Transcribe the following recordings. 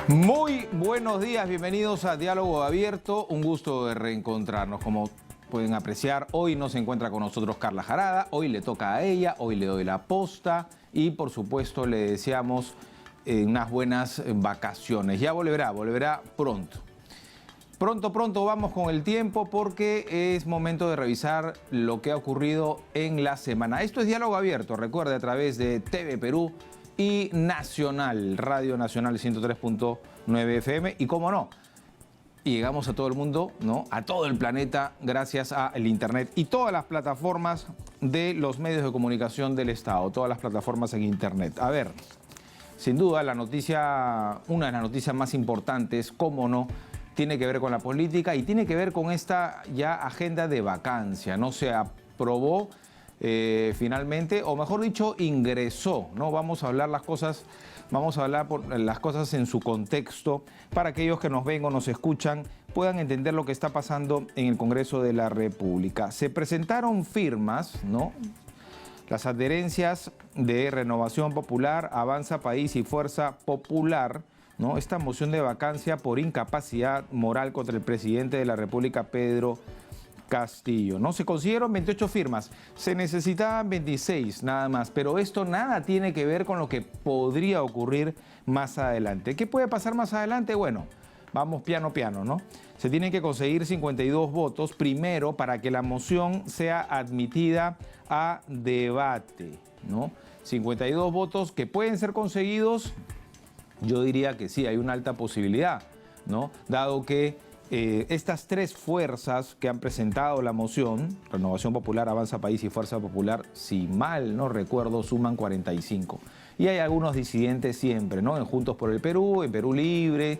Muy buenos días, bienvenidos a Diálogo Abierto, un gusto de reencontrarnos. Como pueden apreciar, hoy no se encuentra con nosotros Carla Jarada, hoy le toca a ella, hoy le doy la posta y por supuesto le deseamos unas buenas vacaciones. Ya volverá pronto. Pronto vamos con el tiempo porque es momento de revisar lo que ha ocurrido en la semana. Esto es Diálogo Abierto, recuerde, a través de TV Perú y Nacional, Radio Nacional 103.9 FM. Y cómo no, llegamos a todo el mundo, ¿no? A todo el planeta gracias al Internet y todas las plataformas de los medios de comunicación del Estado, todas las plataformas en Internet. A ver, sin duda una de las noticias más importantes, cómo no, tiene que ver con la política y tiene que ver con esta ya agenda de vacancia. No se aprobó finalmente, o mejor dicho, ingresó, ¿no? Vamos a hablar las cosas en su contexto para aquellos que nos ven o nos escuchan puedan entender lo que está pasando en el Congreso de la República. Se presentaron firmas, ¿no? Las adherencias de Renovación Popular, Avanza País y Fuerza Popular, ¿no? Esta moción de vacancia por incapacidad moral contra el presidente de la República, Pedro Castillo, ¿no? Se consiguieron 28 firmas, se necesitaban 26 nada más, pero esto nada tiene que ver con lo que podría ocurrir más adelante. ¿Qué puede pasar más adelante? Bueno, vamos piano, ¿no? Se tienen que conseguir 52 votos primero para que la moción sea admitida a debate, ¿no? 52 votos que pueden ser conseguidos, yo diría que sí, hay una alta posibilidad, ¿no? Dado que estas tres fuerzas que han presentado la moción, Renovación Popular, Avanza País y Fuerza Popular, si mal no recuerdo, suman 45. Y hay algunos disidentes siempre, ¿no? En Juntos por el Perú, en Perú Libre.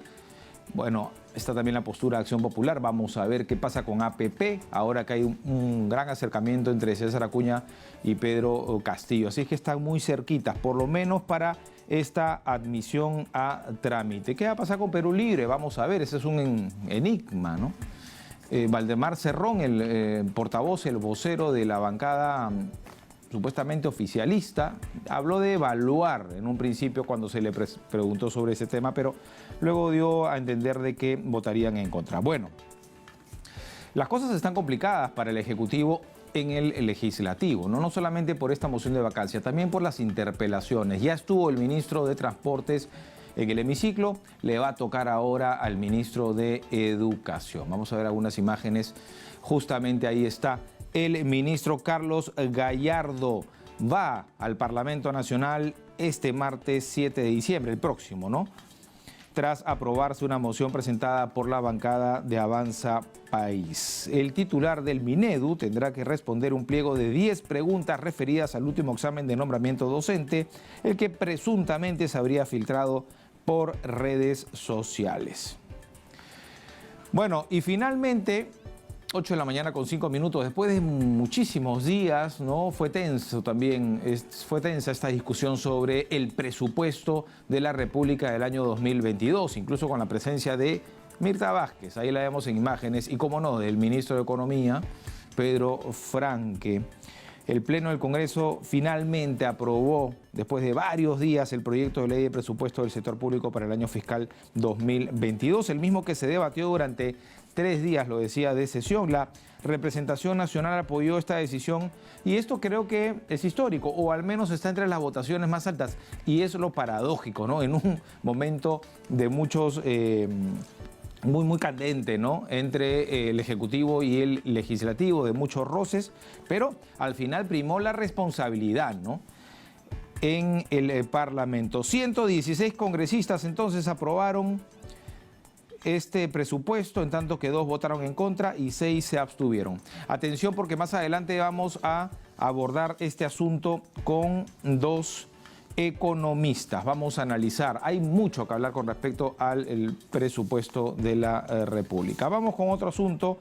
Bueno, está también la postura de Acción Popular. Vamos a ver qué pasa con APP, ahora que hay un gran acercamiento entre César Acuña y Pedro Castillo. Así es que están muy cerquitas, por lo menos para esta admisión a trámite. ¿Qué va a pasar con Perú Libre? Vamos a ver, ese es un enigma, ¿no? Valdemar Cerrón, el portavoz, el vocero de la bancada supuestamente oficialista, habló de evaluar en un principio cuando se le preguntó sobre ese tema, pero luego dio a entender de que votarían en contra. Bueno, las cosas están complicadas para el Ejecutivo en el Legislativo, no solamente por esta moción de vacancia, también por las interpelaciones. Ya estuvo el ministro de Transportes en el hemiciclo, le va a tocar ahora al ministro de Educación. Vamos a ver algunas imágenes, justamente ahí está. El ministro Carlos Gallardo va al Parlamento Nacional este martes 7 de diciembre, el próximo, ¿no? Tras aprobarse una moción presentada por la bancada de Avanza País. El titular del Minedu tendrá que responder un pliego de 10 preguntas referidas al último examen de nombramiento docente, el que presuntamente se habría filtrado por redes sociales. Bueno, y finalmente, 8 de la mañana con 5 minutos, después de muchísimos días, ¿no? Fue tensa esta discusión sobre el presupuesto de la República del año 2022, incluso con la presencia de Mirta Vázquez, ahí la vemos en imágenes, y cómo no, del ministro de Economía, Pedro Franque. El Pleno del Congreso finalmente aprobó, después de varios días, el proyecto de ley de presupuesto del sector público para el año fiscal 2022, el mismo que se debatió durante 3 días, lo decía, de sesión. La representación nacional apoyó esta decisión y esto creo que es histórico, o al menos está entre las votaciones más altas, y es lo paradójico, ¿no? En un momento de muchos muy candente, ¿no? Entre el Ejecutivo y el Legislativo, de muchos roces, pero al final primó la responsabilidad, ¿no? En el Parlamento. 116 congresistas entonces aprobaron este presupuesto, en tanto que 2 votaron en contra y 6 se abstuvieron. Atención, porque más adelante vamos a abordar este asunto con 2 economistas. Vamos a analizar. Hay mucho que hablar con respecto al presupuesto de la República. Vamos con otro asunto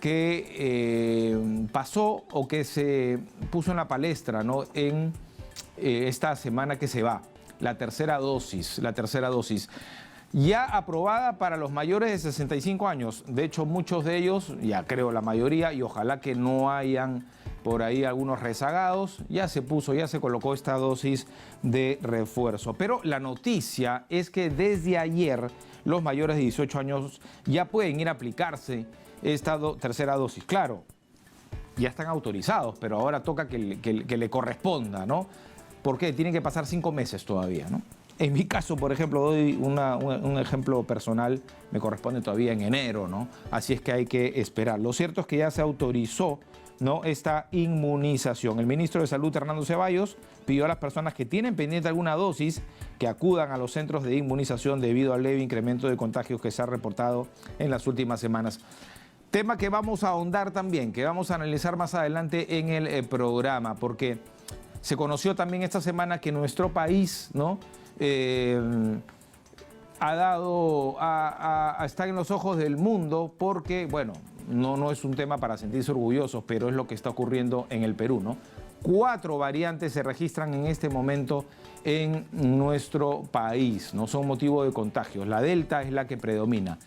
que pasó o que se puso en la palestra, ¿no? En esta semana que se va. La tercera dosis. Ya aprobada para los mayores de 65 años. De hecho, muchos de ellos, ya creo la mayoría, y ojalá que no hayan por ahí algunos rezagados, ya se colocó esta dosis de refuerzo. Pero la noticia es que desde ayer los mayores de 18 años ya pueden ir a aplicarse esta tercera dosis. Claro, ya están autorizados, pero ahora toca que le corresponda, ¿no? Porque tienen que pasar 5 meses todavía, ¿no? En mi caso, por ejemplo, doy un ejemplo personal, me corresponde todavía en enero, ¿no? Así es que hay que esperar. Lo cierto es que ya se autorizó, ¿no?, esta inmunización. El ministro de Salud, Hernando Ceballos, pidió a las personas que tienen pendiente alguna dosis que acudan a los centros de inmunización debido al leve incremento de contagios que se ha reportado en las últimas semanas. Tema que vamos a ahondar también, que vamos a analizar más adelante en el programa, porque se conoció también esta semana que nuestro país, ¿no?, está en los ojos del mundo porque, bueno, no es un tema para sentirse orgullosos, pero es lo que está ocurriendo en el Perú, ¿no? 4 variantes se registran en este momento en nuestro país, no son motivo de contagios. La Delta es la que predomina.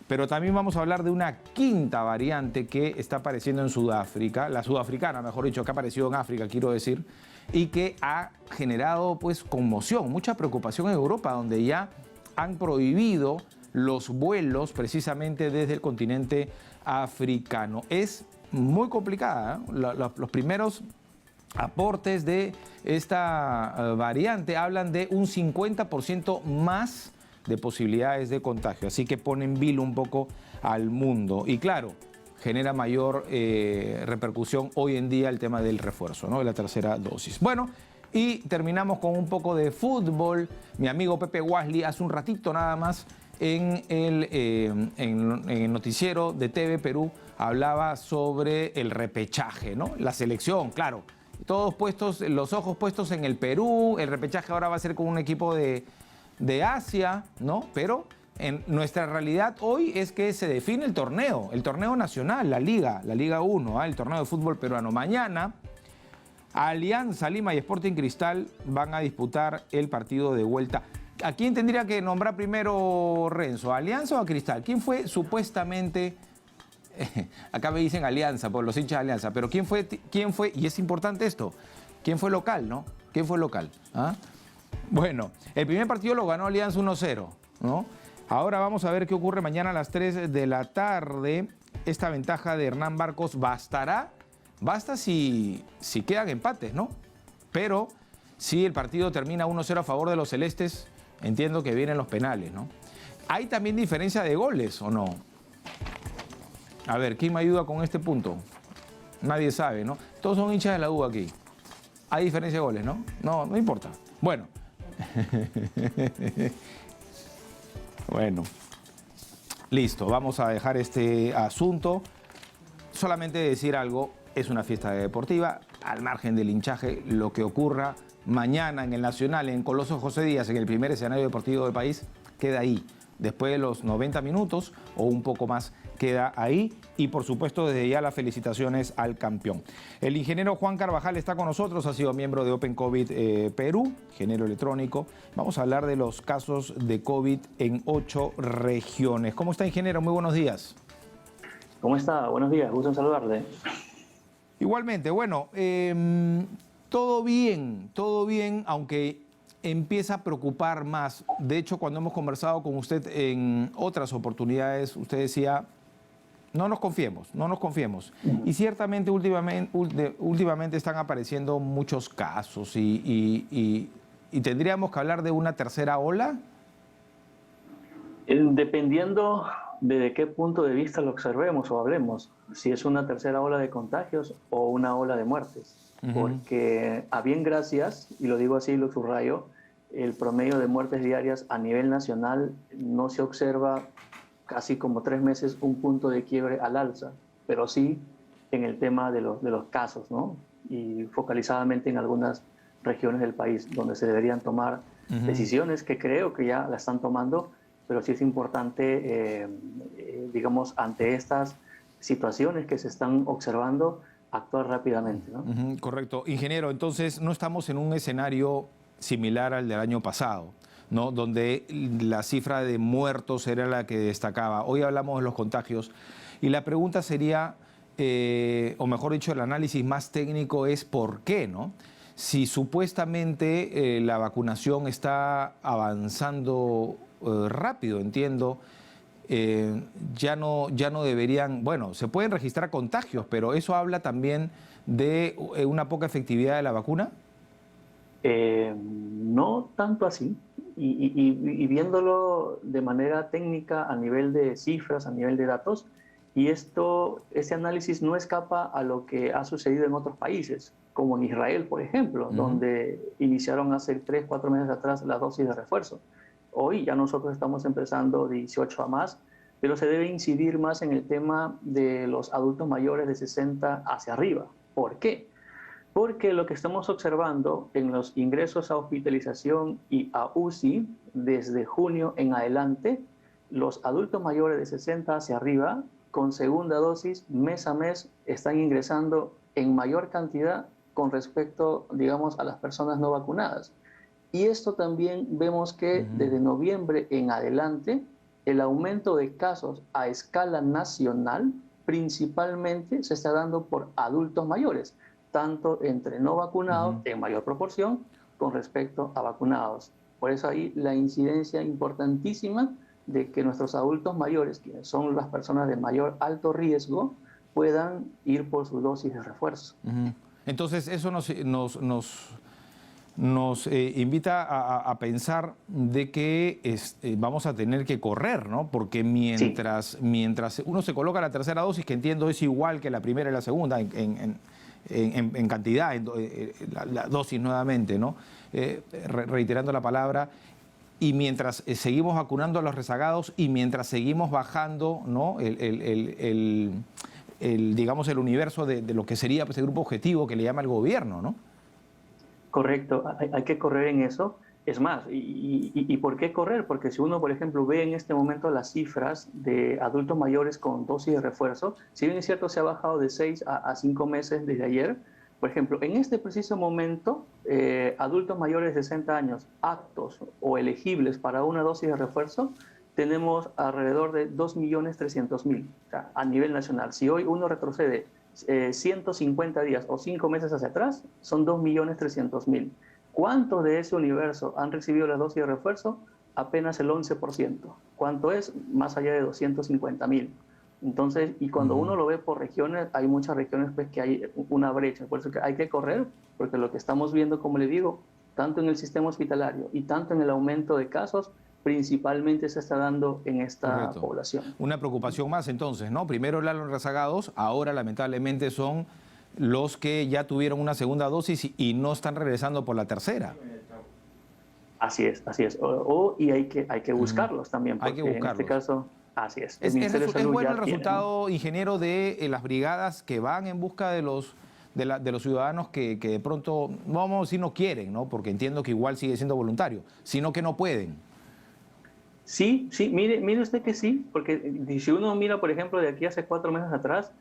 Pero también vamos a hablar de una 5ª variante que está apareciendo en Sudáfrica, la sudafricana, mejor dicho, que ha aparecido en África, quiero decir, y que ha generado pues conmoción, mucha preocupación en Europa, donde ya han prohibido los vuelos precisamente desde el continente africano. Es muy complicada, ¿eh? Los primeros aportes de esta variante hablan de un 50% más de posibilidades de contagio, así que pone en vilo un poco al mundo. Y claro, genera mayor repercusión hoy en día el tema del refuerzo, ¿no?, de la tercera dosis. Bueno, y terminamos con un poco de fútbol. Mi amigo Pepe Guasli hace un ratito nada más en el noticiero de TV Perú hablaba sobre el repechaje, ¿no? La selección, claro, todos puestos, los ojos puestos en el Perú. El repechaje ahora va a ser con un equipo de Asia, ¿no? Pero en nuestra realidad hoy es que se define el torneo nacional, la Liga 1, el torneo de fútbol peruano. Mañana, Alianza Lima y Sporting Cristal van a disputar el partido de vuelta. ¿A quién tendría que nombrar primero, Renzo? ¿A Alianza o a Cristal? ¿Quién fue supuestamente, acá me dicen Alianza, por los hinchas de Alianza, pero quién fue, y es importante esto, quién fue local, ¿no? ¿Quién fue local? ¿Ah? Bueno, el primer partido lo ganó Alianza 1-0, ¿no? Ahora vamos a ver qué ocurre mañana a las 3 de la tarde. Esta ventaja de Hernán Barcos basta si quedan empates, ¿no? Pero si el partido termina 1-0 a favor de los celestes, entiendo que vienen los penales, ¿no? ¿Hay también diferencia de goles o no? A ver, ¿quién me ayuda con este punto? Nadie sabe, ¿no? Todos son hinchas de la U aquí. ¿Hay diferencia de goles, no? No importa. Bueno. Bueno. Listo, vamos a dejar este asunto. Solamente decir algo, es una fiesta deportiva, al margen del hinchaje, lo que ocurra mañana en el Nacional, en Coloso José Díaz, en el primer escenario deportivo del país, queda ahí. Después de los 90 minutos o un poco más, queda ahí. Y por supuesto, desde ya las felicitaciones al campeón. El ingeniero Juan Carvajal está con nosotros, ha sido miembro de Open COVID Perú, ingeniero electrónico. Vamos a hablar de los casos de COVID en 8 regiones. ¿Cómo está, ingeniero? Muy buenos días. ¿Cómo está? Buenos días, gusto en saludarle. Igualmente, bueno, todo bien, aunque empieza a preocupar más. De hecho, cuando hemos conversado con usted en otras oportunidades, usted decía, no nos confiemos. Y ciertamente últimamente están apareciendo muchos casos y tendríamos que hablar de una tercera ola. Dependiendo de qué punto de vista lo observemos o hablemos, si es una tercera ola de contagios o una ola de muertes. Porque a bien gracias, y lo digo así, lo subrayo, el promedio de muertes diarias a nivel nacional no se observa casi como 3 meses un punto de quiebre al alza, pero sí en el tema de los casos, ¿no? Y focalizadamente en algunas regiones del país donde se deberían tomar decisiones que creo que ya la están tomando, pero sí es importante, digamos, ante estas situaciones que se están observando, actuar rápidamente, ¿no? Correcto. Ingeniero, entonces no estamos en un escenario similar al del año pasado, ¿no?, donde la cifra de muertos era la que destacaba. Hoy hablamos de los contagios y la pregunta sería, o mejor dicho, el análisis más técnico es por qué, ¿no? Si supuestamente la vacunación está avanzando rápido, entiendo, ya no deberían, bueno, se pueden registrar contagios, pero eso habla también de una poca efectividad de la vacuna. No tanto así, y viéndolo de manera técnica a nivel de cifras, a nivel de datos, y este análisis no escapa a lo que ha sucedido en otros países, como en Israel, por ejemplo, donde iniciaron hace 3, 4 meses atrás la dosis de refuerzo. Hoy ya nosotros estamos empezando de 18 a más, pero se debe incidir más en el tema de los adultos mayores de 60 hacia arriba. ¿Por qué? Porque lo que estamos observando en los ingresos a hospitalización y a UCI desde junio en adelante, los adultos mayores de 60 hacia arriba con segunda dosis mes a mes están ingresando en mayor cantidad con respecto, digamos, a las personas no vacunadas. Y esto también vemos que desde noviembre en adelante el aumento de casos a escala nacional principalmente se está dando por adultos mayores, tanto entre no vacunados en mayor proporción con respecto a vacunados. Por eso ahí la incidencia importantísima de que nuestros adultos mayores, quienes son las personas de mayor alto riesgo, puedan ir por su dosis de refuerzo. Entonces eso nos invita a pensar de que vamos a tener que correr, ¿no? Porque mientras uno se coloca la tercera dosis, que entiendo es igual que la primera y la segunda en cantidad, la dosis nuevamente, ¿no? Reiterando la palabra, y mientras seguimos vacunando a los rezagados y mientras seguimos bajando, ¿no? digamos, el universo de lo que sería ese grupo objetivo que le llama el gobierno, ¿no? Correcto, hay que correr en eso. Es más, ¿y por qué correr? Porque si uno, por ejemplo, ve en este momento las cifras de adultos mayores con dosis de refuerzo, si bien es cierto se ha bajado de 6 a 5 meses desde ayer, por ejemplo, en este preciso momento, adultos mayores de 60 años aptos o elegibles para una dosis de refuerzo, tenemos alrededor de 2.300.000, o sea, a nivel nacional. Si hoy uno retrocede 150 días o 5 meses hacia atrás, son 2.300.000. ¿Cuántos de ese universo han recibido la dosis de refuerzo? Apenas el 11%. ¿Cuánto es? Más allá de 250.000. Entonces, y cuando uno lo ve por regiones, hay muchas regiones pues, que hay una brecha. Por eso que hay que correr, porque lo que estamos viendo, como le digo, tanto en el sistema hospitalario y tanto en el aumento de casos, principalmente se está dando en esta población. Una preocupación más entonces, ¿no? Primero eran los rezagados, ahora lamentablemente son los que ya tuvieron una segunda dosis y no están regresando por la tercera. Así es. Y hay que buscarlos también, porque hay que buscarlos. En este caso, así es. Es bueno el resultado, ¿no, ingeniero, de las brigadas que van en busca de los ciudadanos que de pronto, no vamos a decir no quieren, ¿no? Porque entiendo que igual sigue siendo voluntario, sino que no pueden? Sí, mire usted que sí, porque si uno mira, por ejemplo, de aquí hace 4 meses atrás,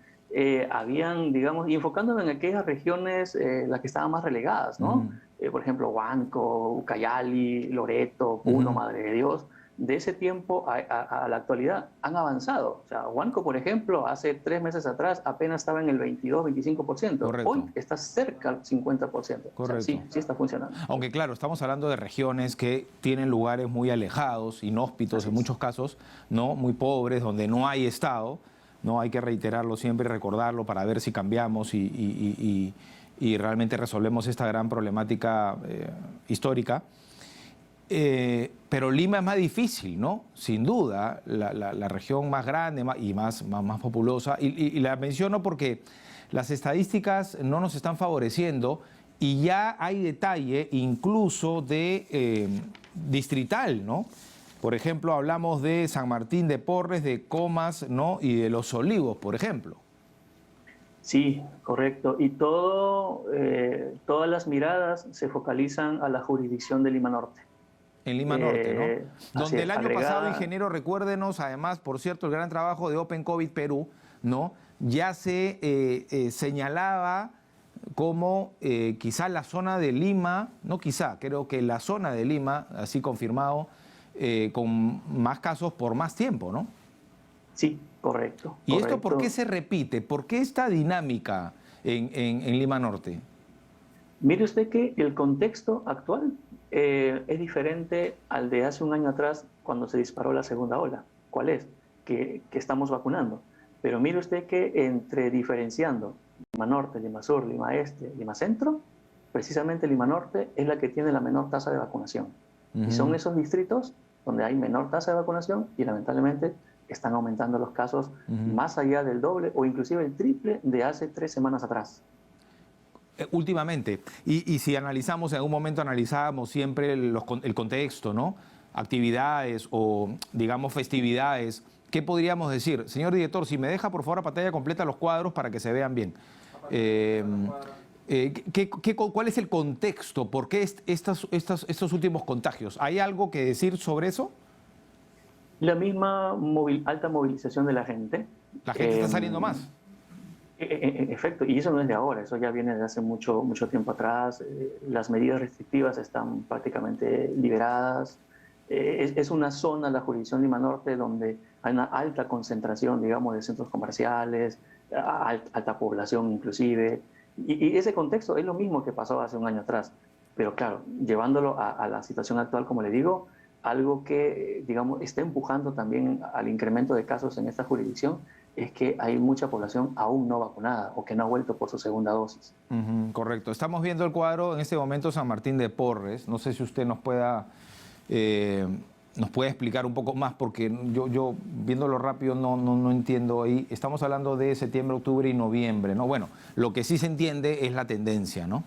habían, digamos, y enfocándonos en aquellas regiones, las que estaban más relegadas, ¿no? Por ejemplo, Huánuco, Ucayali, Loreto, Puno, Madre de Dios. De ese tiempo a la actualidad han avanzado. O sea, Huánuco, por ejemplo, hace 3 meses atrás apenas estaba en el 22-25%. Correcto. Hoy está cerca del 50%. Correcto. O sea, sí está funcionando. Aunque claro, estamos hablando de regiones que tienen lugares muy alejados, inhóspitos en muchos casos, ¿no? Muy pobres, donde no hay Estado, ¿no? Hay que reiterarlo siempre y recordarlo para ver si cambiamos y realmente resolvemos esta gran problemática histórica. Pero Lima es más difícil, ¿no? Sin duda, la región más grande y más populosa. Y la menciono porque las estadísticas no nos están favoreciendo y ya hay detalle incluso de distrital, ¿no? Por ejemplo, hablamos de San Martín de Porres, de Comas, ¿no? Y de Los Olivos, por ejemplo. Sí, correcto. Y todas las miradas se focalizan a la jurisdicción de Lima Norte. En Lima Norte, ¿no? Donde el año pasado, ingeniero, recuérdenos, además, por cierto, el gran trabajo de Open COVID Perú, ¿no? Ya se señalaba como quizá la zona de Lima, no quizá, creo que la zona de Lima, así confirmado, con más casos por más tiempo, ¿no? Sí, correcto. ¿Y esto por correcto. qué se repite? ¿Por qué esta dinámica en Lima Norte? Mire usted que el contexto actual es diferente al de hace un año atrás cuando se disparó la segunda ola. ¿Cuál es? Que estamos vacunando. Pero mire usted que entre diferenciando Lima Norte, Lima Sur, Lima Este, Lima Centro, precisamente Lima Norte es la que tiene la menor tasa de vacunación. Y son esos distritos donde hay menor tasa de vacunación y lamentablemente están aumentando los casos más allá del doble o inclusive el triple de hace 3 semanas atrás. Últimamente, y si analizamos, en algún momento analizábamos siempre el contexto, ¿no? Actividades o, digamos, festividades. ¿Qué podríamos decir? Señor director, si me deja, por favor, a pantalla completa los cuadros para que se vean bien. ¿Cuál es el contexto? ¿Por qué estos últimos contagios? ¿Hay algo que decir sobre eso? La misma alta movilización de la gente. La gente está saliendo más. En efecto, y eso no es de ahora, eso ya viene de hace mucho tiempo atrás. Las medidas restrictivas están prácticamente liberadas. Es una zona, la jurisdicción Lima Norte, donde hay una alta concentración, digamos, de centros comerciales, alta población inclusive. Y ese contexto es lo mismo que pasó hace un año atrás. Pero claro, llevándolo a la situación actual, como le digo, algo que, digamos, está empujando también al incremento de casos en esta jurisdicción es que hay mucha población aún no vacunada o que no ha vuelto por su segunda dosis. Correcto. Estamos viendo el cuadro en este momento San Martín de Porres. No sé si usted nos puede explicar un poco más, porque yo viéndolo rápido no entiendo ahí. Estamos hablando de septiembre, octubre y noviembre, ¿no? Bueno, lo que sí se entiende es la tendencia, ¿no?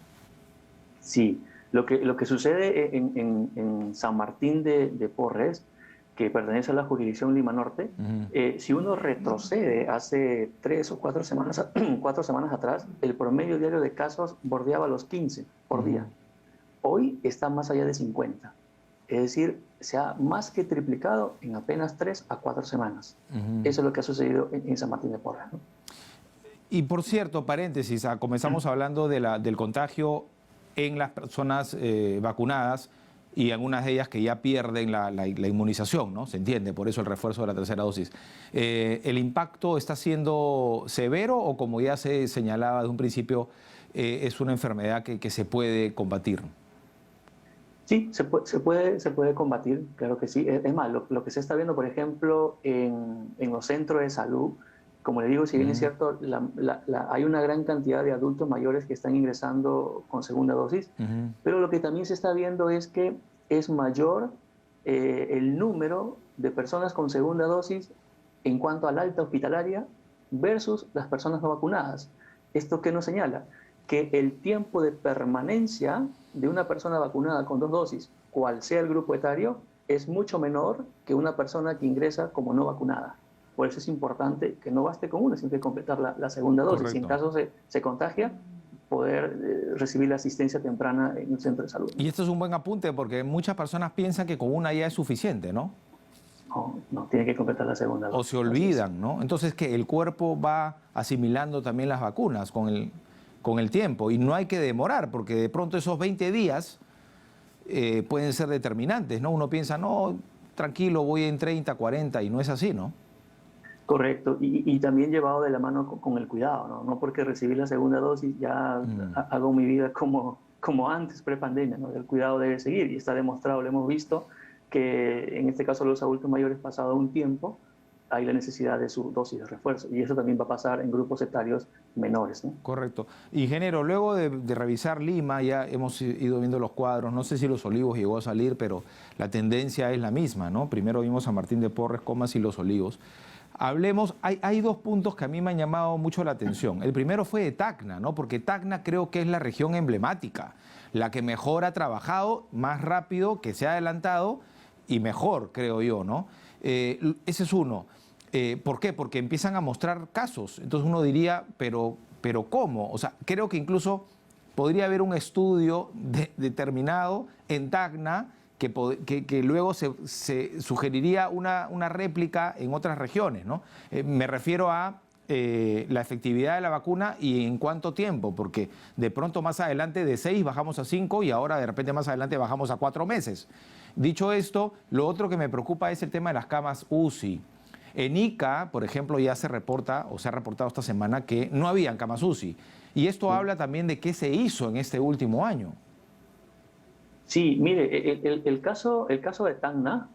Sí. Lo que sucede en San Martín de Porres, que pertenece a la jurisdicción Lima Norte, si uno retrocede hace 3 o 4 semanas, 4 semanas atrás, el promedio diario de casos bordeaba los 15 por día. Hoy está más allá de 50. Es decir, se ha más que triplicado en apenas 3 a 4 semanas. Eso es lo que ha sucedido en San Martín de Porres, ¿no? Y por cierto, paréntesis, comenzamos hablando del contagio en las personas vacunadas y algunas de ellas que ya pierden la inmunización, ¿no? Se entiende, por eso el refuerzo de la tercera dosis. ¿El impacto está siendo severo o, como ya se señalaba de un principio, es una enfermedad que se puede combatir? Sí, se puede combatir, claro que sí. Es más, lo que se está viendo, por ejemplo, en los centros de salud, como le digo, si bien es cierto, hay una gran cantidad de adultos mayores que están ingresando con segunda dosis, pero lo que también se está viendo es que es mayor el número de personas con segunda dosis en cuanto al alta hospitalaria versus las personas no vacunadas. ¿Esto qué nos señala? Que el tiempo de permanencia de una persona vacunada con 2 dosis, cual sea el grupo etario, es mucho menor que una persona que ingresa como no vacunada. Por eso es importante que no baste con una, sino que completar la segunda dosis. Correcto. Si en caso se contagia, poder recibir la asistencia temprana en un centro de salud. Y esto es un buen apunte, porque muchas personas piensan que con una ya es suficiente, ¿no? No, tiene que completar la segunda dosis. O se olvidan, ¿no? Entonces, que el cuerpo va asimilando también las vacunas con el tiempo. Y no hay que demorar, porque de pronto esos 20 días pueden ser determinantes, ¿no? Uno piensa, no, tranquilo, voy en 30, 40, y no es así, ¿no? Correcto, y también llevado de la mano con el cuidado, ¿no? No porque recibí la segunda dosis ya hago mi vida como antes, prepandemia, ¿no? El cuidado debe seguir y está demostrado, lo hemos visto, que en este caso los adultos mayores, pasado un tiempo, hay la necesidad de su dosis de refuerzo, y eso también va a pasar en grupos etarios menores, ¿no? Correcto. Ingeniero, luego de revisar Lima, ya hemos ido viendo los cuadros, no sé si Los Olivos llegó a salir, pero la tendencia es la misma, ¿no? Primero vimos a Martín de Porres, Comas y Los Olivos. Hablemos, hay 2 puntos que a mí me han llamado mucho la atención. El primero fue de Tacna, ¿no? Porque Tacna creo que es la región emblemática, la que mejor ha trabajado, más rápido, que se ha adelantado y mejor, creo yo, ¿no? Ese es uno. ¿Por qué? Porque empiezan a mostrar casos. Entonces uno diría, pero ¿cómo? O sea, creo que incluso podría haber un estudio determinado en Tacna que luego se sugeriría una réplica en otras regiones, ¿no? Me refiero a la efectividad de la vacuna y en cuánto tiempo, porque de pronto más adelante de 6 bajamos a 5 y ahora de repente más adelante bajamos a 4 meses. Dicho esto, lo otro que me preocupa es el tema de las camas UCI. En Ica, por ejemplo, ya se reporta o se ha reportado esta semana que no habían camas UCI. Y esto habla también de qué se hizo en este último año. Sí, mire, el caso de Tacna,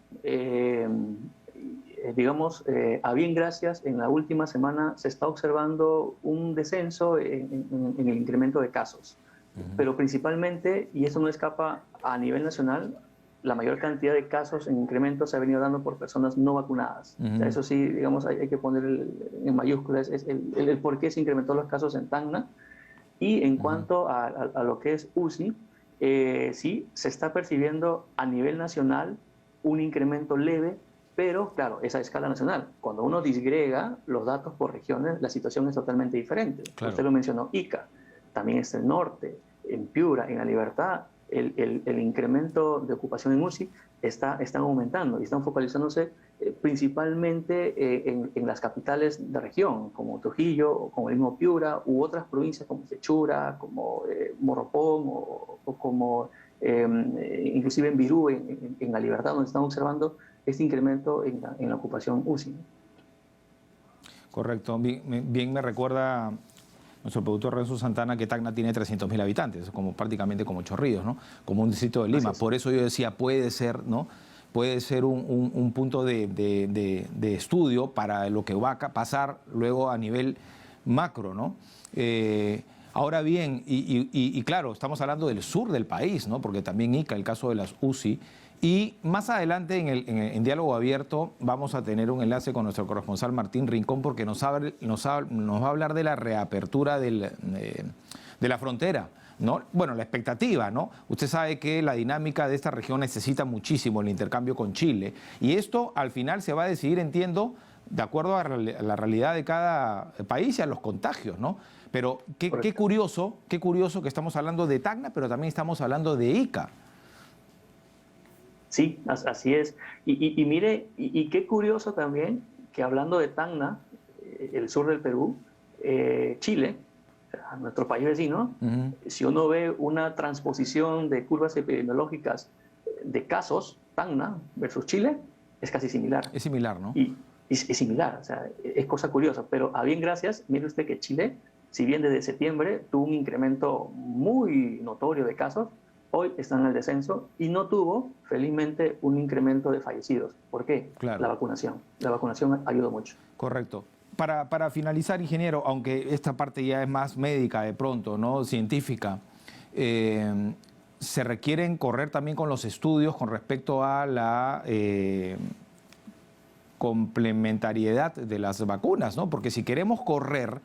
digamos, a bien gracias, en la última semana se está observando un descenso en el incremento de casos. Pero principalmente, y eso no escapa a nivel nacional, la mayor cantidad de casos en incremento se ha venido dando por personas no vacunadas. O sea, eso sí, digamos, hay que poner en mayúsculas el por qué se incrementó los casos en Tacna. Y en cuanto a lo que es UCI, sí, se está percibiendo a nivel nacional un incremento leve, pero claro, esa escala nacional. Cuando uno disgrega los datos por regiones, la situación es totalmente diferente. Claro. Usted lo mencionó, Ica, también está el norte, en Piura, en La Libertad, el incremento de ocupación en UCI están aumentando y están focalizándose principalmente en las capitales de región, como Trujillo, como el mismo Piura, u otras provincias como Sechura, como Morropón, o como inclusive en Virú, en La Libertad, donde están observando este incremento en la ocupación UCI. Correcto. Bien me recuerda nuestro productor Renzo Santana que Tacna tiene 300.000 habitantes, prácticamente como Chorrillos, ¿no? Como un distrito de Lima. Por eso yo decía, puede ser, ¿no? Puede ser un punto de estudio para lo que va a pasar luego a nivel macro, ¿no? Ahora bien, y claro, estamos hablando del sur del país, ¿no? Porque también Ica, el caso de las UCI. Y más adelante en Diálogo Abierto vamos a tener un enlace con nuestro corresponsal Martín Rincón porque nos va a hablar de la reapertura de la frontera, ¿no? Bueno, la expectativa, ¿no? Usted sabe que la dinámica de esta región necesita muchísimo el intercambio con Chile y esto al final se va a decidir, entiendo, de acuerdo a la realidad de cada país y a los contagios, ¿no? Pero qué curioso que estamos hablando de Tacna, pero también estamos hablando de Ica. Sí, así es. Y mire, y qué curioso también que hablando de Tacna, el sur del Perú, Chile, nuestro país vecino, si uno ve una transposición de curvas epidemiológicas de casos, Tacna versus Chile, es casi similar. Es similar, ¿no? Y es similar, o sea, es cosa curiosa. Pero a bien gracias, mire usted que Chile, si bien desde septiembre tuvo un incremento muy notorio de casos, hoy está en el descenso y no tuvo, felizmente, un incremento de fallecidos. ¿Por qué? Claro. La vacunación. La vacunación ayudó mucho. Correcto. Para finalizar, ingeniero, aunque esta parte ya es más médica de pronto, ¿no? Científica, se requieren correr también con los estudios con respecto a la complementariedad de las vacunas, ¿no? Porque si queremos correr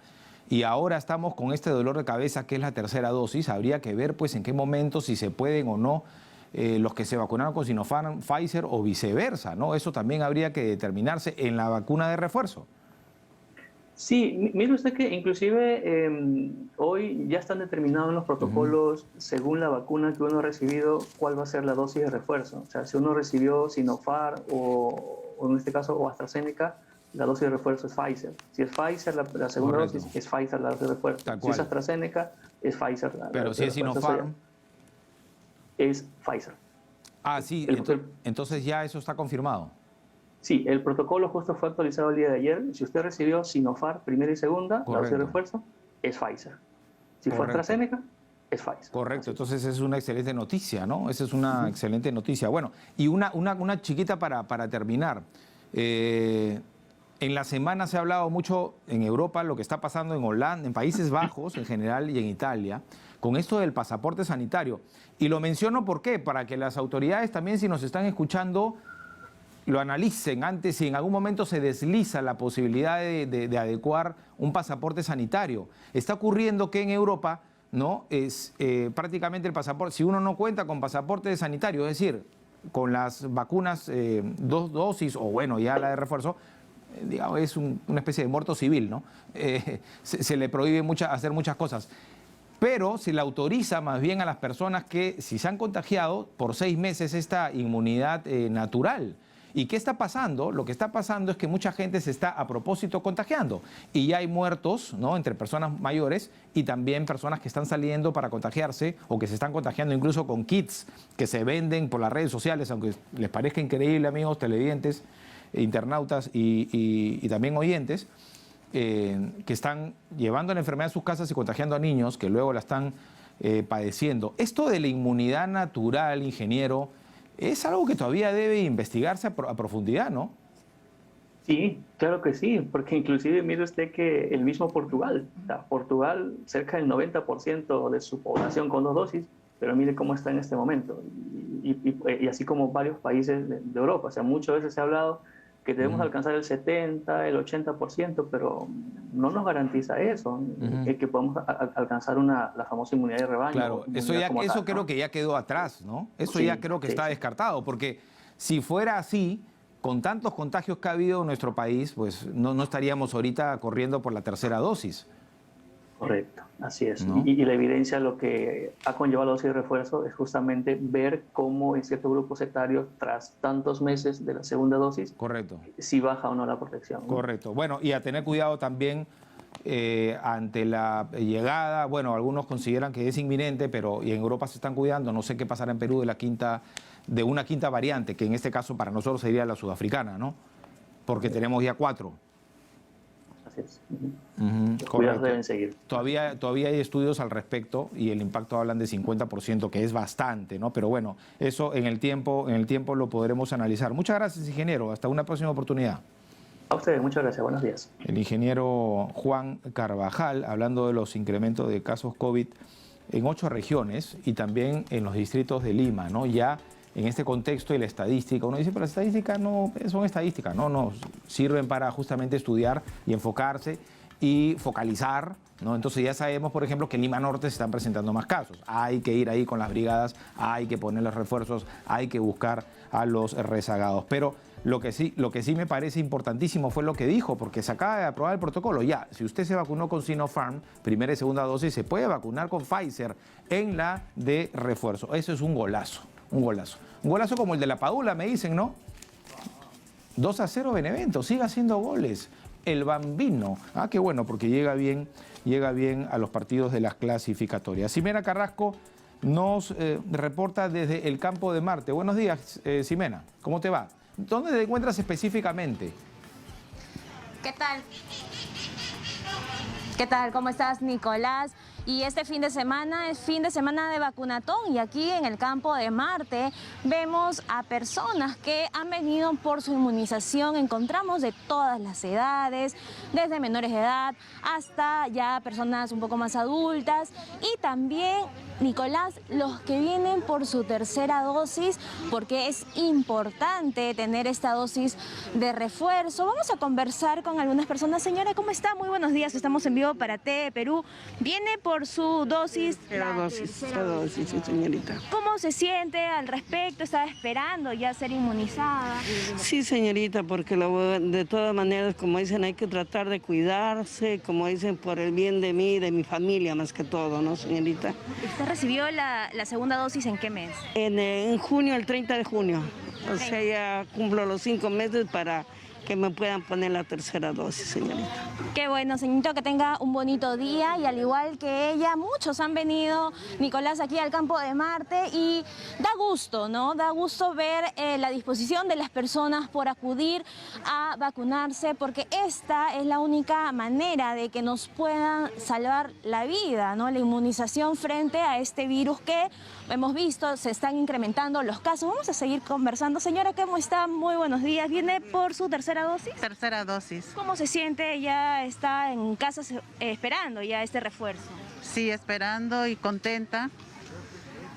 y ahora estamos con este dolor de cabeza que es la tercera dosis, habría que ver pues en qué momento si se pueden o no los que se vacunaron con Sinopharm, Pfizer o viceversa, ¿no? Eso también habría que determinarse en la vacuna de refuerzo. Sí, mire usted que inclusive hoy ya están determinados los protocolos según la vacuna que uno ha recibido, cuál va a ser la dosis de refuerzo. O sea, si uno recibió Sinopharm o en este caso o AstraZeneca, la dosis de refuerzo es Pfizer. Si es Pfizer la segunda dosis, es Pfizer la dosis de refuerzo. Si es AstraZeneca, es Pfizer la Pero si es Sinopharm, es Pfizer. Ah, sí, entonces ya eso está confirmado. Sí, el protocolo justo fue actualizado el día de ayer. Si usted recibió Sinopharm primera y segunda, la dosis de refuerzo, es Pfizer. Si fue AstraZeneca, es Pfizer. Correcto, entonces es una excelente noticia, ¿no? Esa es una excelente noticia. Bueno, y una chiquita para terminar. En la semana se ha hablado mucho en Europa lo que está pasando en Holanda, en Países Bajos en general y en Italia, con esto del pasaporte sanitario. Y lo menciono ¿por qué? Para que las autoridades también, si nos están escuchando, lo analicen antes si en algún momento se desliza la posibilidad de adecuar un pasaporte sanitario. Está ocurriendo que en Europa, ¿no? Es prácticamente el pasaporte, si uno no cuenta con pasaporte sanitario, es decir, con las vacunas 2 dosis o bueno, ya la de refuerzo, digamos, es una especie de muerto civil, ¿no? Se le prohíbe hacer muchas cosas. Pero se le autoriza más bien a las personas que, si se han contagiado, por 6 meses esta inmunidad natural. ¿Y qué está pasando? Lo que está pasando es que mucha gente se está a propósito contagiando. Y ya hay muertos, ¿no? Entre personas mayores y también personas que están saliendo para contagiarse o que se están contagiando incluso con kits que se venden por las redes sociales, aunque les parezca increíble, amigos televidentes. internautas y también oyentes que están llevando la enfermedad a sus casas y contagiando a niños que luego la están padeciendo. Esto de la inmunidad natural, ingeniero, es algo que todavía debe investigarse a profundidad, ¿no? Sí, claro que sí, porque inclusive mire usted que el mismo Portugal, Portugal cerca del 90% de su población con 2 dosis, pero mire cómo está en este momento. Y así como varios países de Europa, o sea, muchas veces se ha hablado que debemos alcanzar el 70, el 80%, pero no nos garantiza eso, que podemos alcanzar la famosa inmunidad de rebaño. Claro, eso creo que ya quedó atrás, ¿no? Eso sí, ya creo que está descartado, porque si fuera así, con tantos contagios que ha habido en nuestro país, pues no estaríamos ahorita corriendo por la tercera dosis. Correcto, así es. ¿No? Y la evidencia, lo que ha conllevado la dosis de refuerzo es justamente ver cómo en ciertos grupos etarios, tras tantos meses de la segunda dosis, correcto, si baja o no la protección, ¿no? Correcto. Bueno, y a tener cuidado también ante la llegada, bueno, algunos consideran que es inminente, pero y en Europa se están cuidando, no sé qué pasará en Perú de una quinta variante, que en este caso para nosotros sería la sudafricana, ¿no? Porque tenemos ya 4. Así es. Los cuidados deben seguir. Todavía hay estudios al respecto y el impacto hablan de 50%, que es bastante, ¿no? Pero bueno, eso en el tiempo lo podremos analizar. Muchas gracias, ingeniero. Hasta una próxima oportunidad. A ustedes, muchas gracias. Buenos días. El ingeniero Juan Carvajal, hablando de los incrementos de casos COVID en 8 regiones y también en los distritos de Lima, ¿no? Ya en este contexto y la estadística, uno dice, pero las estadísticas no son estadísticas, no, sirven para justamente estudiar y enfocarse y focalizar, ¿no? Entonces ya sabemos, por ejemplo, que en Lima Norte se están presentando más casos. Hay que ir ahí con las brigadas, hay que poner los refuerzos, hay que buscar a los rezagados. Pero lo que sí me parece importantísimo fue lo que dijo, porque se acaba de aprobar el protocolo. Ya, si usted se vacunó con Sinopharm, primera y segunda dosis, se puede vacunar con Pfizer en la de refuerzo. Eso es un golazo. Un golazo. Un golazo como el de la Padula, me dicen, ¿no? 2-0 Benevento, sigue haciendo goles. El Bambino. Ah, qué bueno, porque llega bien a los partidos de las clasificatorias. Ximena Carrasco nos reporta desde el Campo de Marte. Buenos días, Ximena. ¿Cómo te va? ¿Dónde te encuentras específicamente? ¿Qué tal? ¿Qué tal? ¿Cómo estás, Nicolás? Y este fin de semana es fin de semana de vacunatón y aquí en el Campo de Marte vemos a personas que han venido por su inmunización. Encontramos de todas las edades, desde menores de edad hasta ya personas un poco más adultas y también, Nicolás, los que vienen por su tercera dosis, porque es importante tener esta dosis de refuerzo. Vamos a conversar con algunas personas. Señora, ¿cómo está? Muy buenos días, estamos en vivo para TV Perú. Viene por su dosis. Tercera dosis, sí, señorita. ¿Cómo se siente al respecto? ¿Estaba esperando ya ser inmunizada? Sí, señorita, porque de todas maneras, como dicen, hay que tratar de cuidarse, como dicen, por el bien de mí, de mi familia, más que todo, ¿no, señorita? ¿Usted recibió la segunda dosis en qué mes? En junio, el 30 de junio. O sea, ya cumplo los 5 meses para que me puedan poner la tercera dosis, señorita. Qué bueno, señorito, que tenga un bonito día y al igual que ella, muchos han venido, Nicolás, aquí al Campo de Marte y da gusto, ¿no? Da gusto ver la disposición de las personas por acudir a vacunarse porque esta es la única manera de que nos puedan salvar la vida, ¿no? La inmunización frente a este virus que hemos visto, se están incrementando los casos. Vamos a seguir conversando. Señora, ¿cómo está? Muy buenos días. ¿Viene por su tercera dosis? Tercera dosis. ¿Cómo se siente? Ya está en casa esperando ya este refuerzo. Sí, esperando y contenta